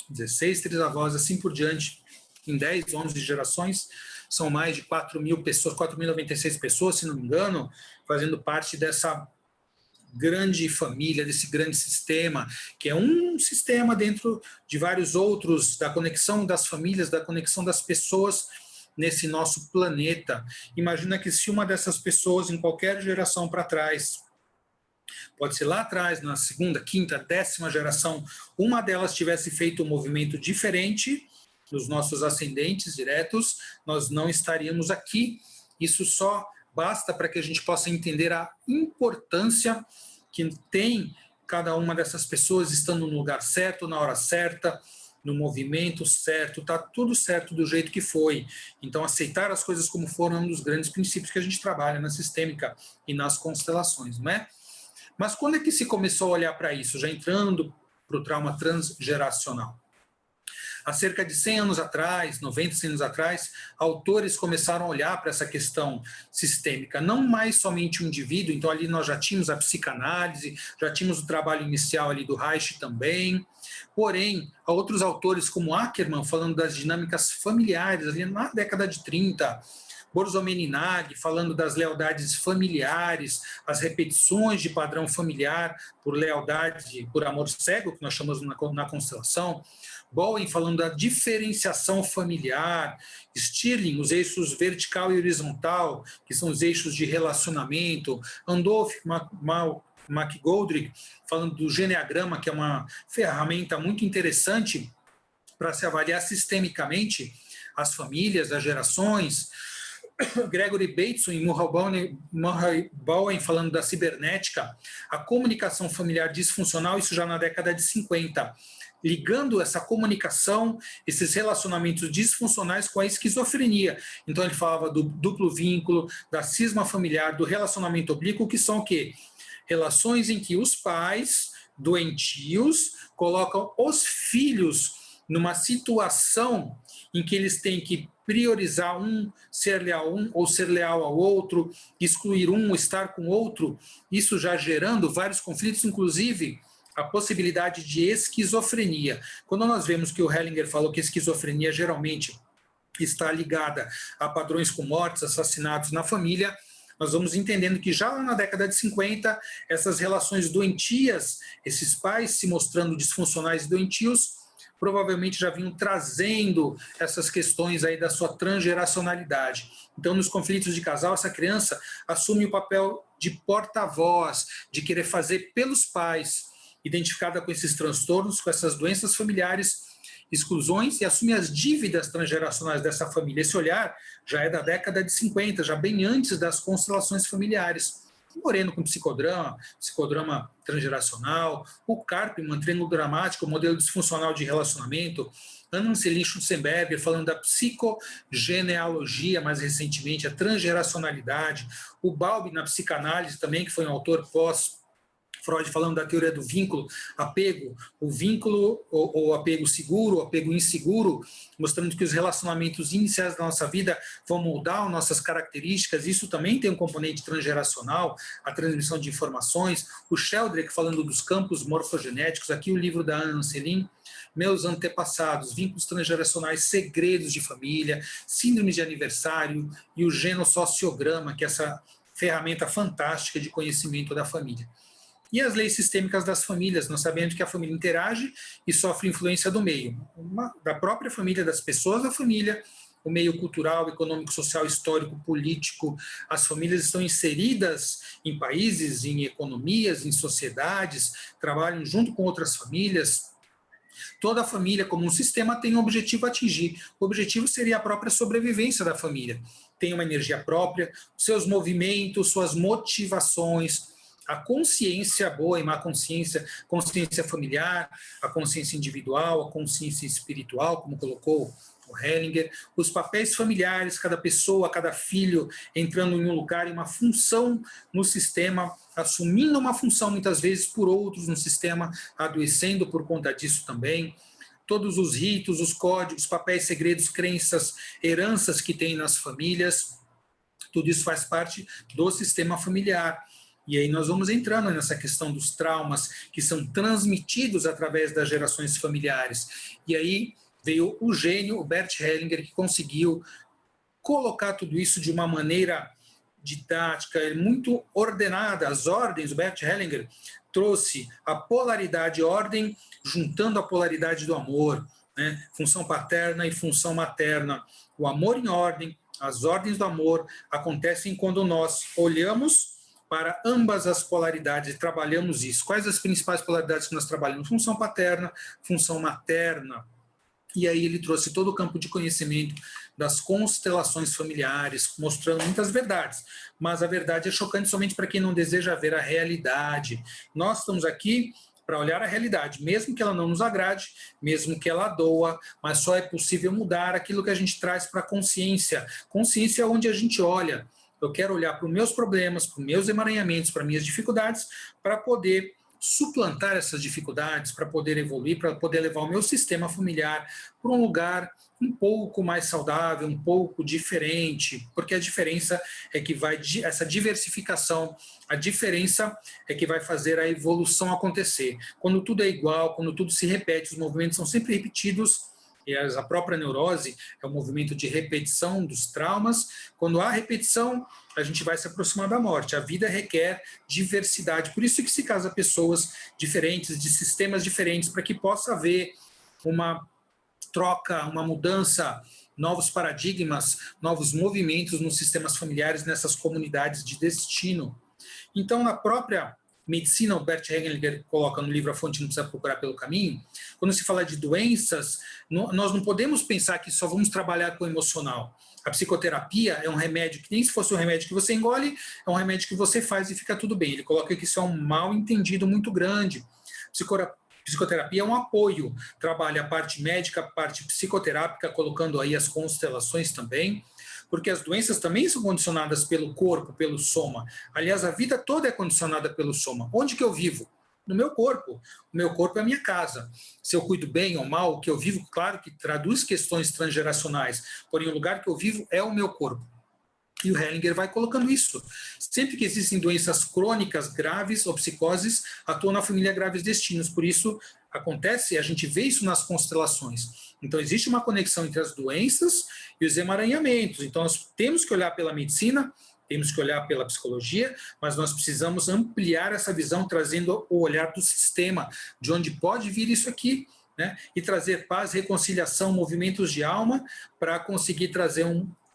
16 trisavós, assim por diante, em 10, 11 gerações, são mais de 4.000 pessoas, 4.096 pessoas, se não me engano, fazendo parte dessa grande família, desse grande sistema, que é um sistema dentro de vários outros, da conexão das famílias, da conexão das pessoas nesse nosso planeta. Imagina que se uma dessas pessoas, em qualquer geração para trás, Pode ser lá atrás, na segunda, quinta, 10ª geração, uma delas tivesse feito um movimento diferente dos nossos ascendentes diretos, nós não estaríamos aqui. Isso só basta para que a gente possa entender a importância que tem cada uma dessas pessoas estando no lugar certo, na hora certa, no movimento certo, está tudo certo do jeito que foi. Então, aceitar as coisas como foram é um dos grandes princípios que a gente trabalha na sistêmica e nas constelações, não é? Mas quando é que se começou a olhar para isso? Já entrando para o trauma transgeracional. Há cerca de 100 anos atrás, 90, 100 anos atrás, autores começaram a olhar para essa questão sistêmica, não mais somente o indivíduo, então ali nós já tínhamos a psicanálise, já tínhamos o trabalho inicial ali do Reich também, porém, há outros autores como Ackermann falando das dinâmicas familiares, ali na década de 30, Borzomeninag falando das lealdades familiares, as repetições de padrão familiar por lealdade, por amor cego, que nós chamamos na constelação, Bowen falando da diferenciação familiar, Stirling, os eixos vertical e horizontal, que são os eixos de relacionamento, Andolph McGoldrick falando do geneagrama, que é uma ferramenta muito interessante para se avaliar sistemicamente as famílias, as gerações, Gregory Bateson e Murray Bowen falando da cibernética, a comunicação familiar disfuncional, isso já na década de 50, ligando essa comunicação, esses relacionamentos disfuncionais com a esquizofrenia. Então ele falava do duplo vínculo, da cisma familiar, do relacionamento oblíquo, que são o quê? Relações em que os pais doentios colocam os filhos numa situação em que eles têm que priorizar ser leal a um ou ser leal ao outro, excluir um, estar com outro, isso já gerando vários conflitos, inclusive a possibilidade de esquizofrenia. Quando nós vemos que o Hellinger falou que a esquizofrenia geralmente está ligada a padrões com mortes, assassinatos na família, nós vamos entendendo que já na década de 50, essas relações doentias, esses pais se mostrando disfuncionais e doentios, provavelmente já vinham trazendo essas questões aí da sua transgeracionalidade. Então, nos conflitos de casal, essa criança assume o papel de porta-voz, de querer fazer pelos pais, identificada com esses transtornos, com essas doenças familiares, exclusões, e assume as dívidas transgeracionais dessa família. Esse olhar já é da década de 50, já bem antes das constelações familiares. O Moreno com psicodrama transgeracional, o Karpman, triângulo dramático, modelo disfuncional de relacionamento, Anna Selin Schutzenberger falando da psicogenealogia, mais recentemente, a transgeracionalidade, o Bowlby na psicanálise também, que foi um autor Freud falando da teoria do vínculo, apego, o vínculo ou apego seguro, apego inseguro, mostrando que os relacionamentos iniciais da nossa vida vão moldar nossas características. Isso também tem um componente transgeracional, a transmissão de informações. O Sheldrake falando dos campos morfogenéticos, aqui o livro da Anna Selin, Meus Antepassados, Vínculos Transgeracionais, Segredos de Família, Síndromes de Aniversário e o Genossociograma, que é essa ferramenta fantástica de conhecimento da família. E as leis sistêmicas das famílias, nós sabemos que a família interage e sofre influência do meio, da própria família, das pessoas da família, o meio cultural, econômico, social, histórico, político. As famílias estão inseridas em países, em economias, em sociedades, trabalham junto com outras famílias. Toda a família, como um sistema, tem um objetivo a atingir. O objetivo seria a própria sobrevivência da família. Tem uma energia própria, seus movimentos, suas motivações, a consciência boa e má consciência, consciência familiar, a consciência individual, a consciência espiritual, como colocou o Hellinger, os papéis familiares, cada pessoa, cada filho entrando em um lugar e uma função no sistema, assumindo uma função muitas vezes por outros no sistema, adoecendo por conta disso também. Todos os ritos, os códigos, papéis segredos, crenças, heranças que tem nas famílias, tudo isso faz parte do sistema familiar. E aí nós vamos entrando nessa questão dos traumas que são transmitidos através das gerações familiares. E aí veio o gênio, o Bert Hellinger, que conseguiu colocar tudo isso de uma maneira didática, muito ordenada. As ordens, o Bert Hellinger trouxe a polaridade e ordem, juntando a polaridade do amor, né? Função paterna e função materna. O amor em ordem, as ordens do amor acontecem quando nós olhamos para ambas as polaridades, trabalhamos isso. Quais as principais polaridades que nós trabalhamos? Função paterna, função materna. E aí ele trouxe todo o campo de conhecimento das constelações familiares, mostrando muitas verdades. Mas a verdade é chocante somente para quem não deseja ver a realidade. Nós estamos aqui para olhar a realidade, mesmo que ela não nos agrade, mesmo que ela doa, mas só é possível mudar aquilo que a gente traz para a consciência. Consciência é onde a gente olha. Eu quero olhar para os meus problemas, para os meus emaranhamentos, para minhas dificuldades, para poder suplantar essas dificuldades, para poder evoluir, para poder levar o meu sistema familiar para um lugar um pouco mais saudável, um pouco diferente, porque a diferença é que vai, essa diversificação, a diferença é que vai fazer a evolução acontecer. Quando tudo é igual, quando tudo se repete, os movimentos são sempre repetidos, e a própria neurose é um movimento de repetição dos traumas. Quando há repetição, a gente vai se aproximar da morte. A vida requer diversidade. Por isso que se casa pessoas diferentes, de sistemas diferentes, para que possa haver uma troca, uma mudança, novos paradigmas, novos movimentos nos sistemas familiares, nessas comunidades de destino. Então, na própria medicina, o Bert Hellinger coloca no livro A Fonte Não Precisa Procurar Pelo Caminho, quando se fala de doenças, nós não podemos pensar que só vamos trabalhar com o emocional. A psicoterapia é um remédio que nem se fosse um remédio que você engole, é um remédio que você faz e fica tudo bem. Ele coloca que isso é um mal entendido muito grande. Psicoterapia é um apoio, trabalha a parte médica, a parte psicoterápica, colocando aí as constelações também, porque as doenças também são condicionadas pelo corpo, pelo soma. Aliás, a vida toda é condicionada pelo soma. Onde que eu vivo? No meu corpo. O meu corpo é a minha casa. Se eu cuido bem ou mal, o que eu vivo, claro que traduz questões transgeracionais, porém o lugar que eu vivo é o meu corpo. E o Hellinger vai colocando isso. Sempre que existem doenças crônicas graves ou psicoses, atuam na família graves destinos. Por isso, acontece, a gente vê isso nas constelações. Então, existe uma conexão entre as doenças e os emaranhamentos. Então, nós temos que olhar pela medicina, temos que olhar pela psicologia, mas nós precisamos ampliar essa visão, trazendo o olhar do sistema, de onde pode vir isso aqui, né? E trazer paz, reconciliação, movimentos de alma, para conseguir trazer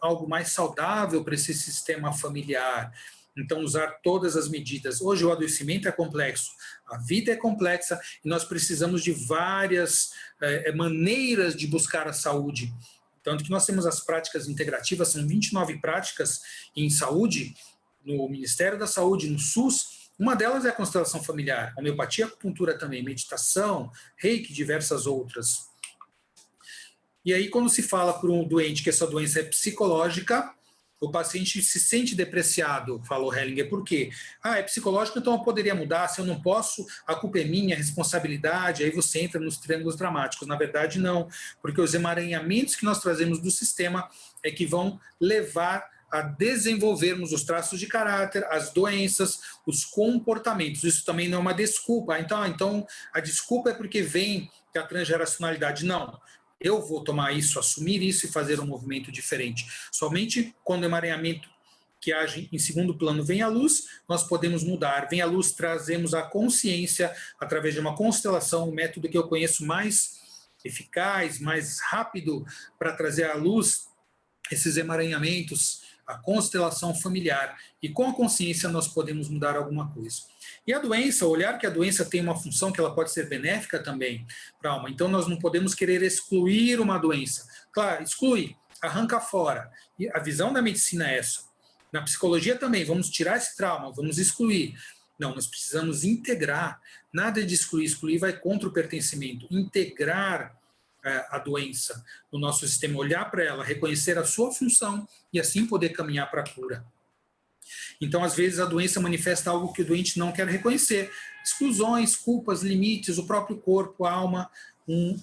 algo mais saudável para esse sistema familiar. Então, usar todas as medidas. Hoje o adoecimento é complexo, a vida é complexa e nós precisamos de várias maneiras de buscar a saúde. Tanto que nós temos as práticas integrativas, são 29 práticas em saúde, no Ministério da Saúde, no SUS. Uma delas é a constelação familiar, homeopatia, acupuntura também, meditação, reiki, diversas outras. E aí, quando se fala para um doente que essa doença é psicológica, o paciente se sente depreciado, falou Hellinger. Por quê? É psicológico, então eu poderia mudar, se eu não posso, a culpa é minha, a responsabilidade, aí você entra nos triângulos dramáticos. Na verdade, não, porque os emaranhamentos que nós trazemos do sistema é que vão levar a desenvolvermos os traços de caráter, as doenças, os comportamentos. Isso também não é uma desculpa. Então a desculpa é porque vem da transgeracionalidade. Não. Eu vou tomar isso, assumir isso e fazer um movimento diferente. Somente quando o emaranhamento que age em segundo plano vem à luz, nós podemos mudar. Vem à luz, trazemos a consciência através de uma constelação, um método que eu conheço mais eficaz, mais rápido para trazer à luz esses emaranhamentos, a constelação familiar. E com a consciência nós podemos mudar alguma coisa. E a doença, olhar que a doença tem uma função que ela pode ser benéfica também para a alma. Então, nós não podemos querer excluir uma doença. Claro, exclui, arranca fora. E a visão da medicina é essa. Na psicologia também, vamos tirar esse trauma, vamos excluir. Não, nós precisamos integrar. Nada de excluir. Excluir vai contra o pertencimento. Integrar a doença no nosso sistema, olhar para ela, reconhecer a sua função e assim poder caminhar para a cura. Então, às vezes, a doença manifesta algo que o doente não quer reconhecer. Exclusões, culpas, limites, o próprio corpo, a alma,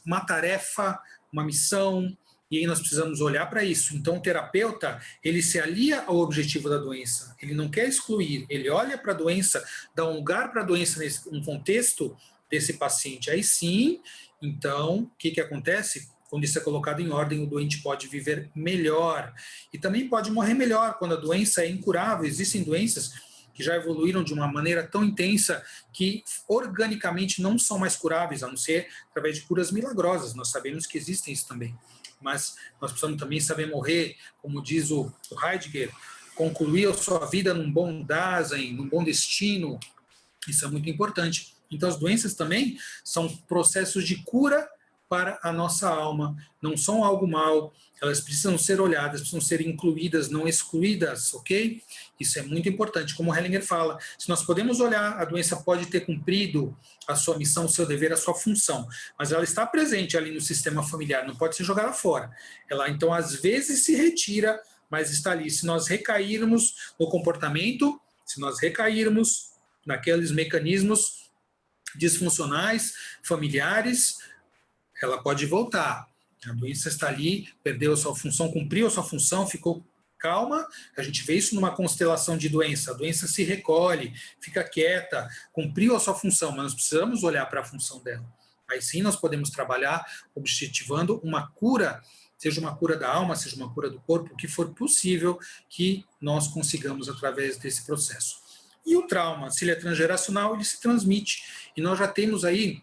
uma tarefa, uma missão, e aí nós precisamos olhar para isso. Então, o terapeuta, ele se alia ao objetivo da doença. Ele não quer excluir, ele olha para a doença, dá um lugar para a doença, num contexto desse paciente. Aí sim, então, o que acontece? Quando isso é colocado em ordem, o doente pode viver melhor. E também pode morrer melhor quando a doença é incurável. Existem doenças que já evoluíram de uma maneira tão intensa que organicamente não são mais curáveis, a não ser através de curas milagrosas. Nós sabemos que existem isso também. Mas nós precisamos também saber morrer, como diz o Heidegger, concluir a sua vida num bom Dasein, num bom destino. Isso é muito importante. Então, as doenças também são processos de cura para a nossa alma. Não são algo mal, elas precisam ser olhadas, precisam ser incluídas, não excluídas, ok? Isso é muito importante. Como o Hellinger fala, se nós podemos olhar, a doença pode ter cumprido a sua missão, o seu dever, a sua função, mas ela está presente ali no sistema familiar, não pode ser jogada fora. Ela, então, às vezes se retira, mas está ali. Se nós recairmos no comportamento, se nós recairmos naqueles mecanismos disfuncionais, familiares, ela pode voltar. A doença está ali, perdeu a sua função, cumpriu a sua função, ficou calma. A gente vê isso numa constelação de doença. A doença se recolhe, fica quieta, cumpriu a sua função, mas nós precisamos olhar para a função dela. Aí sim nós podemos trabalhar objetivando uma cura, seja uma cura da alma, seja uma cura do corpo, o que for possível que nós consigamos através desse processo. E o trauma, se ele é transgeracional, ele se transmite. E nós já temos aí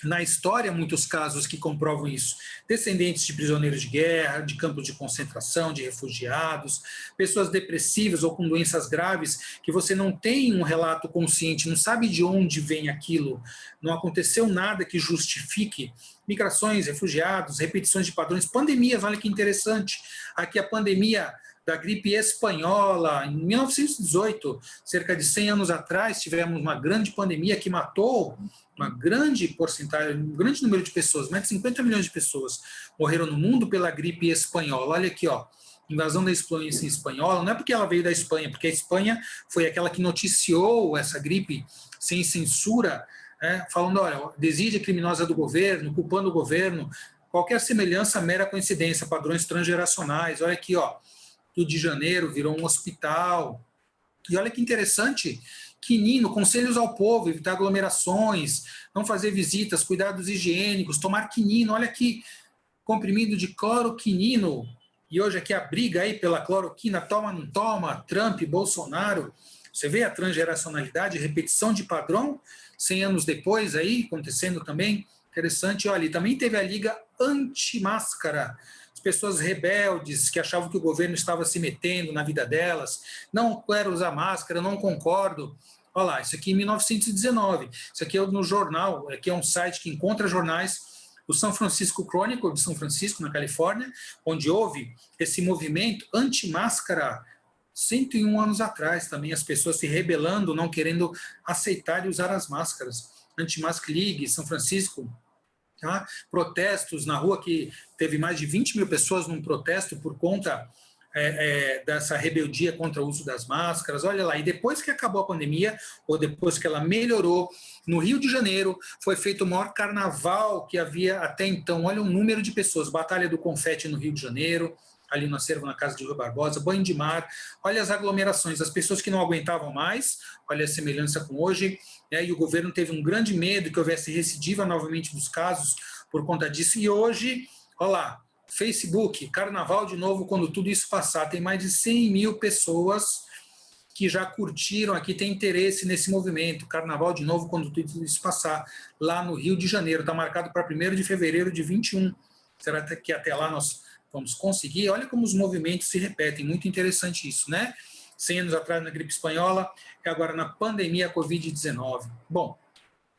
na história muitos casos que comprovam isso. Descendentes de prisioneiros de guerra, de campos de concentração, de refugiados, pessoas depressivas ou com doenças graves, que você não tem um relato consciente, não sabe de onde vem aquilo, não aconteceu nada que justifique. Migrações, refugiados, repetições de padrões, pandemias, olha que interessante. Aqui a pandemia da gripe espanhola, em 1918, cerca de 100 anos atrás, tivemos uma grande pandemia que matou uma grande porcentagem, um grande número de pessoas, mais de 50 milhões de pessoas morreram no mundo pela gripe espanhola. Olha aqui, ó, invasão da Espanha espanhola, não é porque ela veio da Espanha, porque a Espanha foi aquela que noticiou essa gripe sem censura, falando, olha, desídia criminosa do governo, culpando o governo, qualquer semelhança, mera coincidência, padrões transgeracionais. Olha aqui, ó, Rio de Janeiro virou um hospital. E olha que interessante, quinino, conselhos ao povo, evitar aglomerações, não fazer visitas, cuidados higiênicos, tomar quinino, olha aqui, comprimido de cloroquinino, e hoje aqui a briga aí pela cloroquina, toma, não toma, Trump, Bolsonaro, você vê a transgeracionalidade, repetição de padrão, 100 anos depois aí, acontecendo também, interessante, olha, e também teve a Liga Anti-Máscara, pessoas rebeldes que achavam que o governo estava se metendo na vida delas, não quero usar máscara, não concordo. Olha lá, isso aqui em 1919, isso aqui é no jornal, aqui é um site que encontra jornais, o San Francisco Chronicle, de São Francisco, na Califórnia, onde houve esse movimento anti-máscara 101 anos atrás, também as pessoas se rebelando, não querendo aceitar e usar as máscaras. Anti-Mask League, São Francisco, tá? Protestos na rua, que teve mais de 20 mil pessoas num protesto por conta dessa rebeldia contra o uso das máscaras. Olha lá, e depois que acabou a pandemia, ou depois que ela melhorou, no Rio de Janeiro foi feito o maior carnaval que havia até então. Olha o número de pessoas, Batalha do Confete no Rio de Janeiro, ali no acervo na casa de Rui Barbosa, banho de mar, olha as aglomerações, as pessoas que não aguentavam mais, olha a semelhança com hoje, e o governo teve um grande medo que houvesse recidiva novamente dos casos por conta disso, e hoje, olha lá, Facebook, carnaval de novo, quando tudo isso passar, tem mais de 100 mil pessoas que já curtiram aqui, tem interesse nesse movimento, carnaval de novo, quando tudo isso passar, lá no Rio de Janeiro, está marcado para 1º de fevereiro de 21, será que até lá nós vamos conseguir? Olha como os movimentos se repetem, muito interessante isso, né? 100 anos atrás na gripe espanhola e agora na pandemia Covid-19. Bom,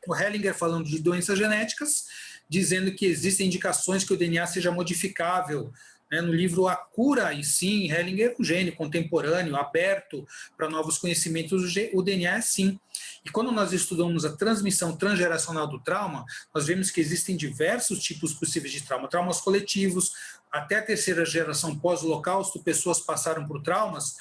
o Hellinger falando de doenças genéticas, dizendo que existem indicações que o DNA seja modificável, né? No livro A Cura, e sim, Hellinger, um gênio contemporâneo, aberto para novos conhecimentos, o DNA é sim. E quando nós estudamos a transmissão transgeracional do trauma, nós vemos que existem diversos tipos possíveis de trauma, traumas coletivos, até a 3ª geração pós-holocausto, pessoas passaram por traumas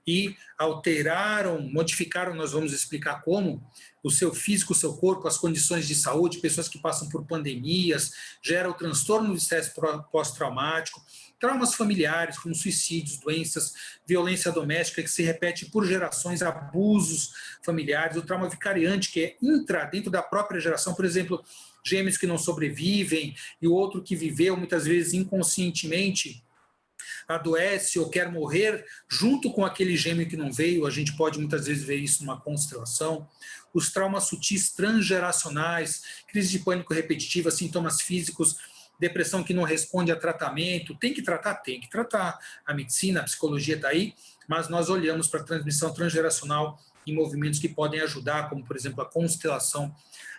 e alteraram, modificaram, nós vamos explicar como, o seu físico, o seu corpo, as condições de saúde, pessoas que passam por pandemias, gera o transtorno do estresse pós-traumático, traumas familiares, como suicídios, doenças, violência doméstica que se repete por gerações, abusos familiares, o trauma vicariante, que entra dentro da própria geração, por exemplo, gêmeos que não sobrevivem e o outro que viveu muitas vezes inconscientemente adoece ou quer morrer junto com aquele gêmeo que não veio, a gente pode muitas vezes ver isso numa constelação. Os traumas sutis transgeracionais, crise de pânico repetitiva, sintomas físicos depressão que não responde a tratamento. Tem que tratar? Tem que tratar. A medicina, a psicologia está aí, mas nós olhamos para a transmissão transgeracional em movimentos que podem ajudar, como, por exemplo, a constelação,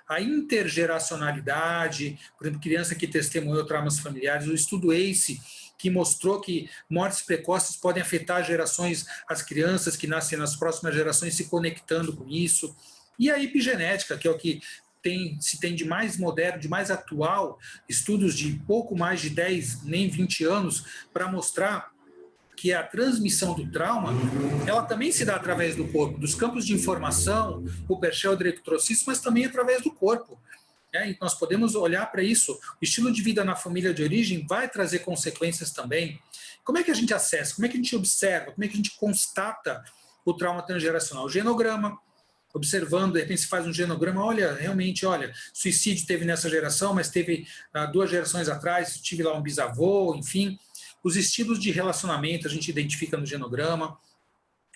a intergeracionalidade, por exemplo, criança que testemunhou traumas familiares, o estudo ACE, que mostrou que mortes precoces podem afetar gerações, as crianças que nascem nas próximas gerações se conectando com isso, e a epigenética, que é o que se tem de mais moderno, de mais atual, estudos de pouco mais de 10, nem 20 anos, para mostrar que a transmissão do trauma, ela também se dá através do corpo, dos campos de informação, o Perchel direito trouxe isso, mas também através do corpo. E nós podemos olhar para isso. O estilo de vida na família de origem vai trazer consequências também. Como é que a gente acessa? Como é que a gente observa? Como é que a gente constata o trauma transgeracional? O genograma, observando, de repente se faz um genograma, realmente, suicídio teve nessa geração, mas teve 2 gerações atrás, tive lá um bisavô, enfim. Os estilos de relacionamento a gente identifica no genograma.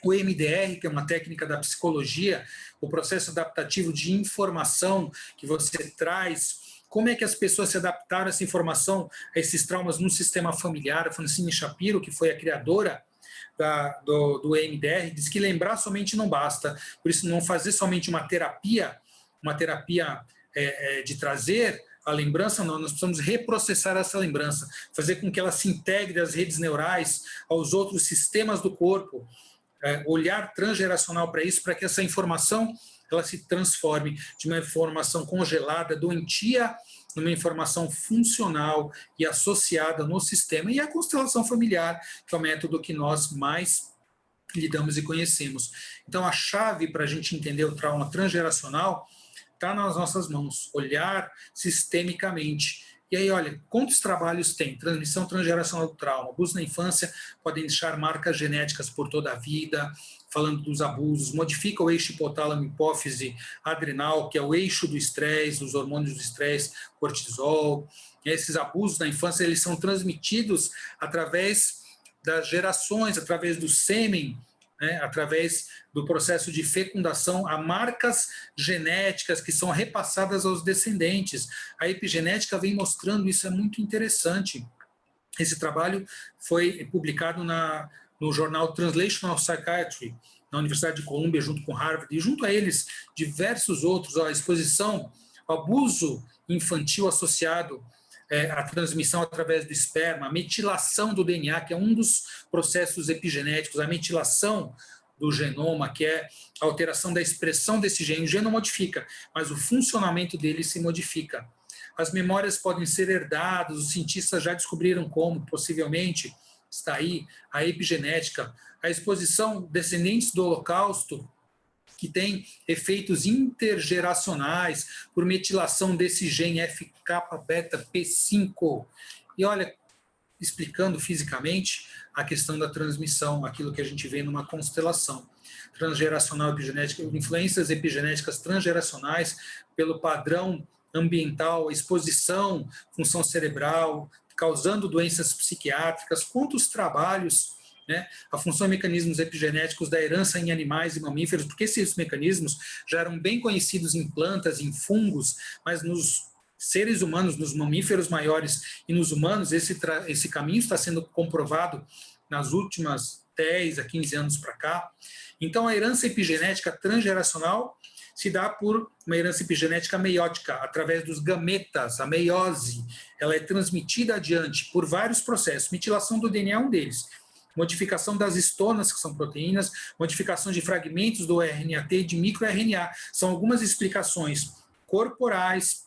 O EMDR, que é uma técnica da psicologia, o processo adaptativo de informação que você traz, como é que as pessoas se adaptaram a essa informação, a esses traumas no sistema familiar. A Francine Shapiro, que foi a criadora do EMDR, diz que lembrar somente não basta, por isso não fazer somente uma terapia de trazer a lembrança, não, nós precisamos reprocessar essa lembrança, fazer com que ela se integre às redes neurais, aos outros sistemas do corpo, olhar transgeracional para isso, para que essa informação ela se transforme de uma informação congelada, doentia, numa informação funcional e associada no sistema, e a constelação familiar, que é o método que nós mais lidamos e conhecemos. Então, a chave para a gente entender o trauma transgeracional está nas nossas mãos, olhar sistemicamente. E aí, quantos trabalhos tem? Transmissão transgeracional do trauma, abuso na infância podem deixar marcas genéticas por toda a vida, falando dos abusos, modifica o eixo hipotálamo, hipófise, adrenal, que é o eixo do estresse, dos hormônios do estresse, cortisol. E esses abusos na infância, eles são transmitidos através das gerações, através do sêmen, através do processo de fecundação, há marcas genéticas que são repassadas aos descendentes. A epigenética vem mostrando isso, é muito interessante. Esse trabalho foi publicado no jornal Translational Psychiatry, na Universidade de Colômbia, junto com Harvard, e junto a eles, diversos outros, a exposição ao abuso infantil associado a transmissão através do esperma, a metilação do DNA, que é um dos processos epigenéticos, a metilação do genoma, que é a alteração da expressão desse gene. O gene não modifica, mas o funcionamento dele se modifica. As memórias podem ser herdadas, os cientistas já descobriram como, possivelmente, está aí a epigenética, a exposição descendentes do Holocausto, que tem efeitos intergeracionais por metilação desse gene FKBP5. E explicando fisicamente a questão da transmissão, aquilo que a gente vê numa constelação transgeracional epigenética, influências epigenéticas transgeracionais pelo padrão ambiental, exposição, função cerebral, causando doenças psiquiátricas, quantos trabalhos, a função e mecanismos epigenéticos da herança em animais e mamíferos, porque esses mecanismos já eram bem conhecidos em plantas, em fungos, mas nos seres humanos, nos mamíferos maiores e nos humanos, esse caminho está sendo comprovado nas últimas 10 a 15 anos para cá. Então, a herança epigenética transgeracional se dá por uma herança epigenética meiótica, através dos gametas, a meiose. Ela é transmitida adiante por vários processos. Metilação do DNA é um deles. Modificação das histonas, que são proteínas, modificação de fragmentos do RNA-T e de microRNA. São algumas explicações corporais,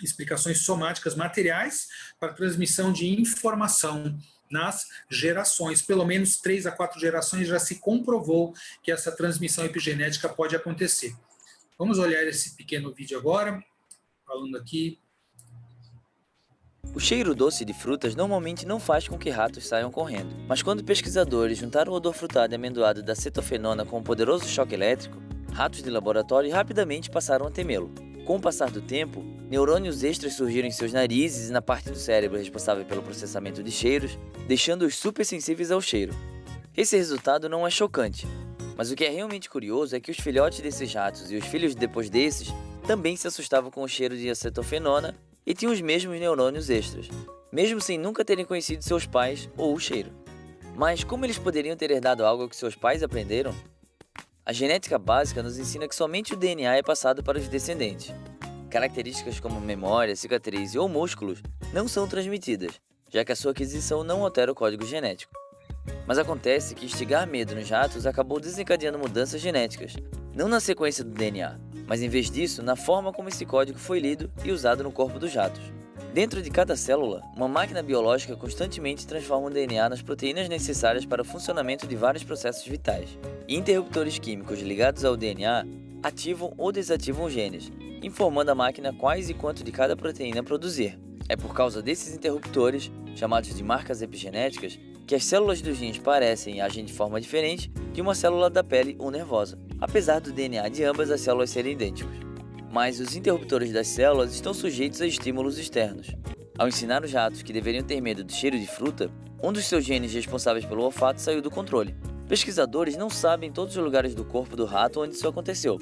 explicações somáticas materiais para transmissão de informação nas gerações. Pelo menos 3 a 4 gerações já se comprovou que essa transmissão epigenética pode acontecer. Vamos olhar esse pequeno vídeo agora, falando aqui. O cheiro doce de frutas normalmente não faz com que ratos saiam correndo, mas quando pesquisadores juntaram o odor frutado e amendoado da cetofenona com um poderoso choque elétrico, ratos de laboratório rapidamente passaram a temê-lo. Com o passar do tempo, neurônios extras surgiram em seus narizes e na parte do cérebro responsável pelo processamento de cheiros, deixando-os super sensíveis ao cheiro. Esse resultado não é chocante, mas o que é realmente curioso é que os filhotes desses ratos e os filhos depois desses também se assustavam com o cheiro de acetofenona e tinham os mesmos neurônios extras, mesmo sem nunca terem conhecido seus pais ou o cheiro. Mas como eles poderiam ter herdado algo que seus pais aprenderam? A genética básica nos ensina que somente o DNA é passado para os descendentes. Características como memória, cicatriz ou músculos não são transmitidas, já que a sua aquisição não altera o código genético. Mas acontece que instigar medo nos ratos acabou desencadeando mudanças genéticas, não na sequência do DNA, mas em vez disso, na forma como esse código foi lido e usado no corpo dos ratos. Dentro de cada célula, uma máquina biológica constantemente transforma o DNA nas proteínas necessárias para o funcionamento de vários processos vitais. E interruptores químicos ligados ao DNA ativam ou desativam genes, informando a máquina quais e quanto de cada proteína produzir. É por causa desses interruptores, chamados de marcas epigenéticas, que as células dos rins parecem e agem de forma diferente de uma célula da pele ou nervosa, apesar do DNA de ambas as células serem idênticos. Mas os interruptores das células estão sujeitos a estímulos externos. Ao ensinar os ratos que deveriam ter medo do cheiro de fruta, um dos seus genes responsáveis pelo olfato saiu do controle. Pesquisadores não sabem todos os lugares do corpo do rato onde isso aconteceu,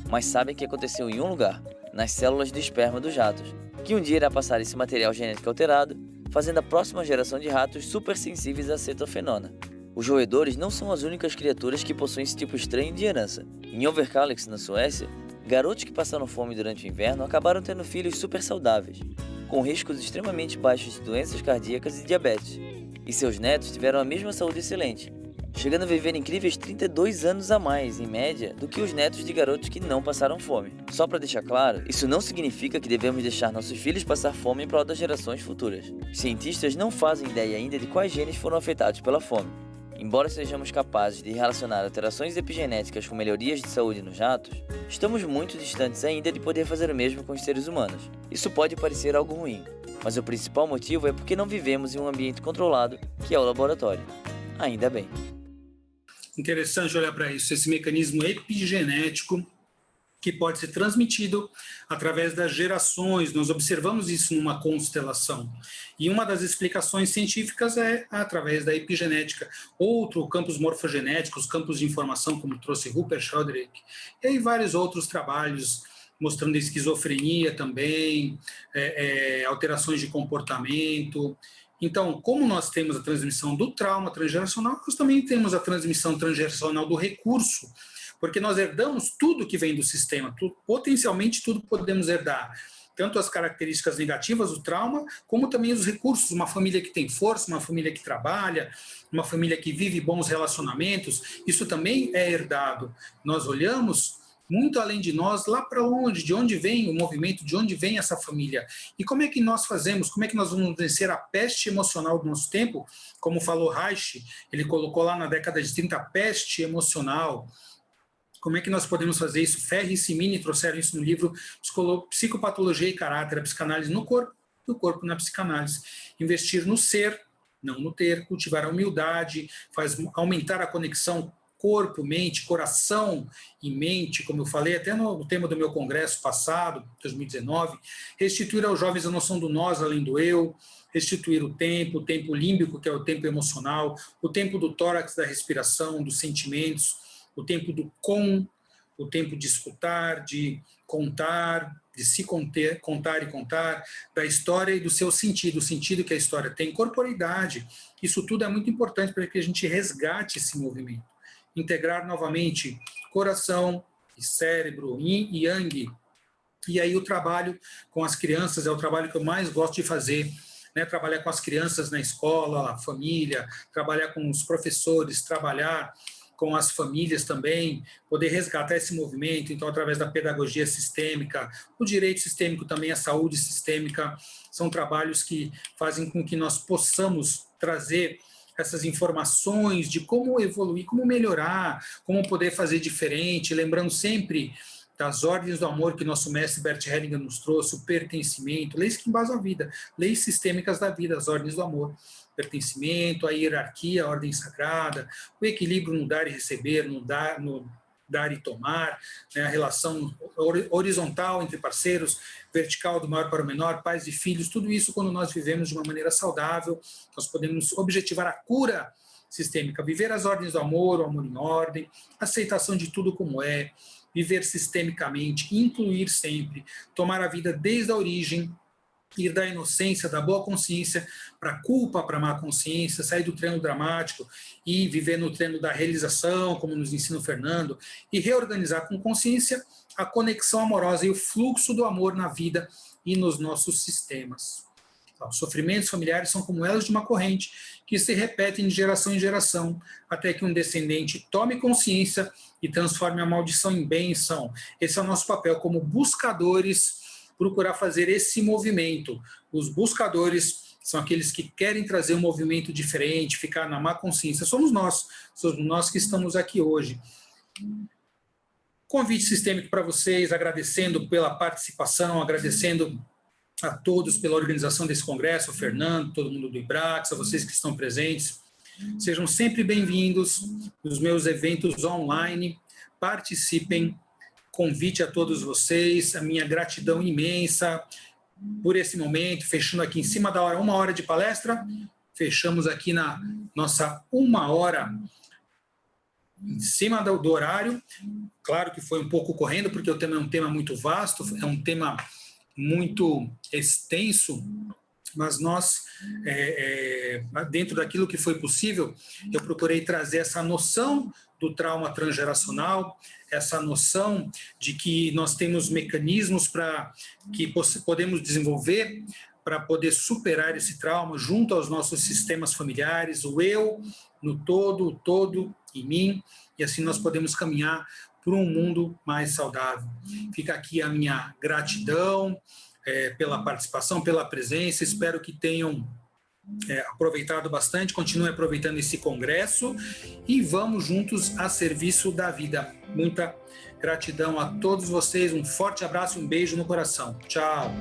mas sabem que aconteceu em um lugar, nas células do esperma dos ratos, que um dia irá passar esse material genético alterado, fazendo a próxima geração de ratos supersensíveis à cetofenona. Os roedores não são as únicas criaturas que possuem esse tipo estranho de herança. Em Överkalix, na Suécia, garotos que passaram fome durante o inverno acabaram tendo filhos super saudáveis, com riscos extremamente baixos de doenças cardíacas e diabetes. E seus netos tiveram a mesma saúde excelente, chegando a viver incríveis 32 anos a mais, em média, do que os netos de garotos que não passaram fome. Só para deixar claro, isso não significa que devemos deixar nossos filhos passar fome em prol das gerações futuras. Os cientistas não fazem ideia ainda de quais genes foram afetados pela fome. Embora sejamos capazes de relacionar alterações epigenéticas com melhorias de saúde nos ratos, estamos muito distantes ainda de poder fazer o mesmo com os seres humanos. Isso pode parecer algo ruim, mas o principal motivo é porque não vivemos em um ambiente controlado, que é o laboratório. Ainda bem. Interessante olhar para isso, esse mecanismo epigenético que pode ser transmitido através das gerações. Nós observamos isso numa constelação. E uma das explicações científicas é através da epigenética. Outro, campos morfogenéticos, campos de informação, como trouxe Rupert Sheldrake, e aí vários outros trabalhos mostrando esquizofrenia também, alterações de comportamento. Então, como nós temos a transmissão do trauma transgeracional, nós também temos a transmissão transgeracional do recurso, porque nós herdamos tudo que vem do sistema, potencialmente tudo podemos herdar, tanto as características negativas do trauma, como também os recursos, uma família que tem força, uma família que trabalha, uma família que vive bons relacionamentos, isso também é herdado. Nós olhamos muito além de nós, lá para onde, de onde vem o movimento, de onde vem essa família. E como é que nós fazemos, como é que nós vamos vencer a peste emocional do nosso tempo? Como falou Reich, ele colocou lá na década de 30 a peste emocional. Como é que nós podemos fazer isso? Ferri e Simini trouxeram isso no livro Psicopatologia e Caráter, a psicanálise no corpo e o corpo na psicanálise. Investir no ser, não no ter, cultivar a humildade, faz aumentar a conexão corpo, mente, coração e mente, como eu falei até no tema do meu congresso passado, 2019, restituir aos jovens a noção do nós além do eu, restituir o tempo límbico, que é o tempo emocional, o tempo do tórax, da respiração, dos sentimentos, o tempo do o tempo de escutar, de contar, de se conter, contar e contar, da história e do seu sentido, o sentido que a história tem, corporeidade. Isso tudo é muito importante para que a gente resgate esse movimento. Integrar novamente coração e cérebro, yin e yang. E aí o trabalho com as crianças é o trabalho que eu mais gosto de fazer, né? Trabalhar com as crianças na escola, a família, trabalhar com os professores, trabalhar com as famílias também, poder resgatar esse movimento, então através da pedagogia sistêmica, o direito sistêmico também, a saúde sistêmica, são trabalhos que fazem com que nós possamos trazer essas informações de como evoluir, como melhorar, como poder fazer diferente, lembrando sempre das ordens do amor que nosso mestre Bert Hellinger nos trouxe, o pertencimento, leis que embasam a vida, leis sistêmicas da vida, as ordens do amor, pertencimento, a hierarquia, a ordem sagrada, o equilíbrio no dar e receber, no dar e tomar, né, a relação horizontal entre parceiros, vertical do maior para o menor, pais e filhos, tudo isso quando nós vivemos de uma maneira saudável, nós podemos objetivar a cura sistêmica, viver as ordens do amor, o amor em ordem, aceitação de tudo como é, viver sistemicamente, incluir sempre, tomar a vida desde a origem, ir da inocência, da boa consciência, para a culpa, para a má consciência, sair do treino dramático e viver no treino da realização, como nos ensina o Fernando, e reorganizar com consciência a conexão amorosa e o fluxo do amor na vida e nos nossos sistemas. Os sofrimentos familiares são como elas de uma corrente que se repetem de geração em geração, até que um descendente tome consciência e transforme a maldição em bênção. Esse é o nosso papel como buscadores, procurar fazer esse movimento. Os buscadores são aqueles que querem trazer um movimento diferente, ficar na má consciência. Somos nós que estamos aqui hoje. Convite sistêmico para vocês, agradecendo pela participação, agradecendo a todos pela organização desse congresso, ao Fernando, todo mundo do IBRAX, a vocês que estão presentes. Sejam sempre bem-vindos nos meus eventos online, participem. Convite a todos vocês, a minha gratidão imensa por esse momento, fechando aqui em cima da hora, 1 hora de palestra, fechamos aqui na nossa 1 hora em cima do horário. Claro que foi um pouco correndo, porque o tema é um tema muito vasto, é um tema muito extenso, mas nós, dentro daquilo que foi possível, eu procurei trazer essa noção do trauma transgeracional, essa noção de que nós temos mecanismos que podemos desenvolver para poder superar esse trauma junto aos nossos sistemas familiares, o eu no todo, o todo em mim, e assim nós podemos caminhar por um mundo mais saudável. Fica aqui a minha gratidão pela participação, pela presença, espero que tenham aproveitado bastante, continue aproveitando esse congresso e vamos juntos a serviço da vida. Muita gratidão a todos vocês, um forte abraço e um beijo no coração. Tchau!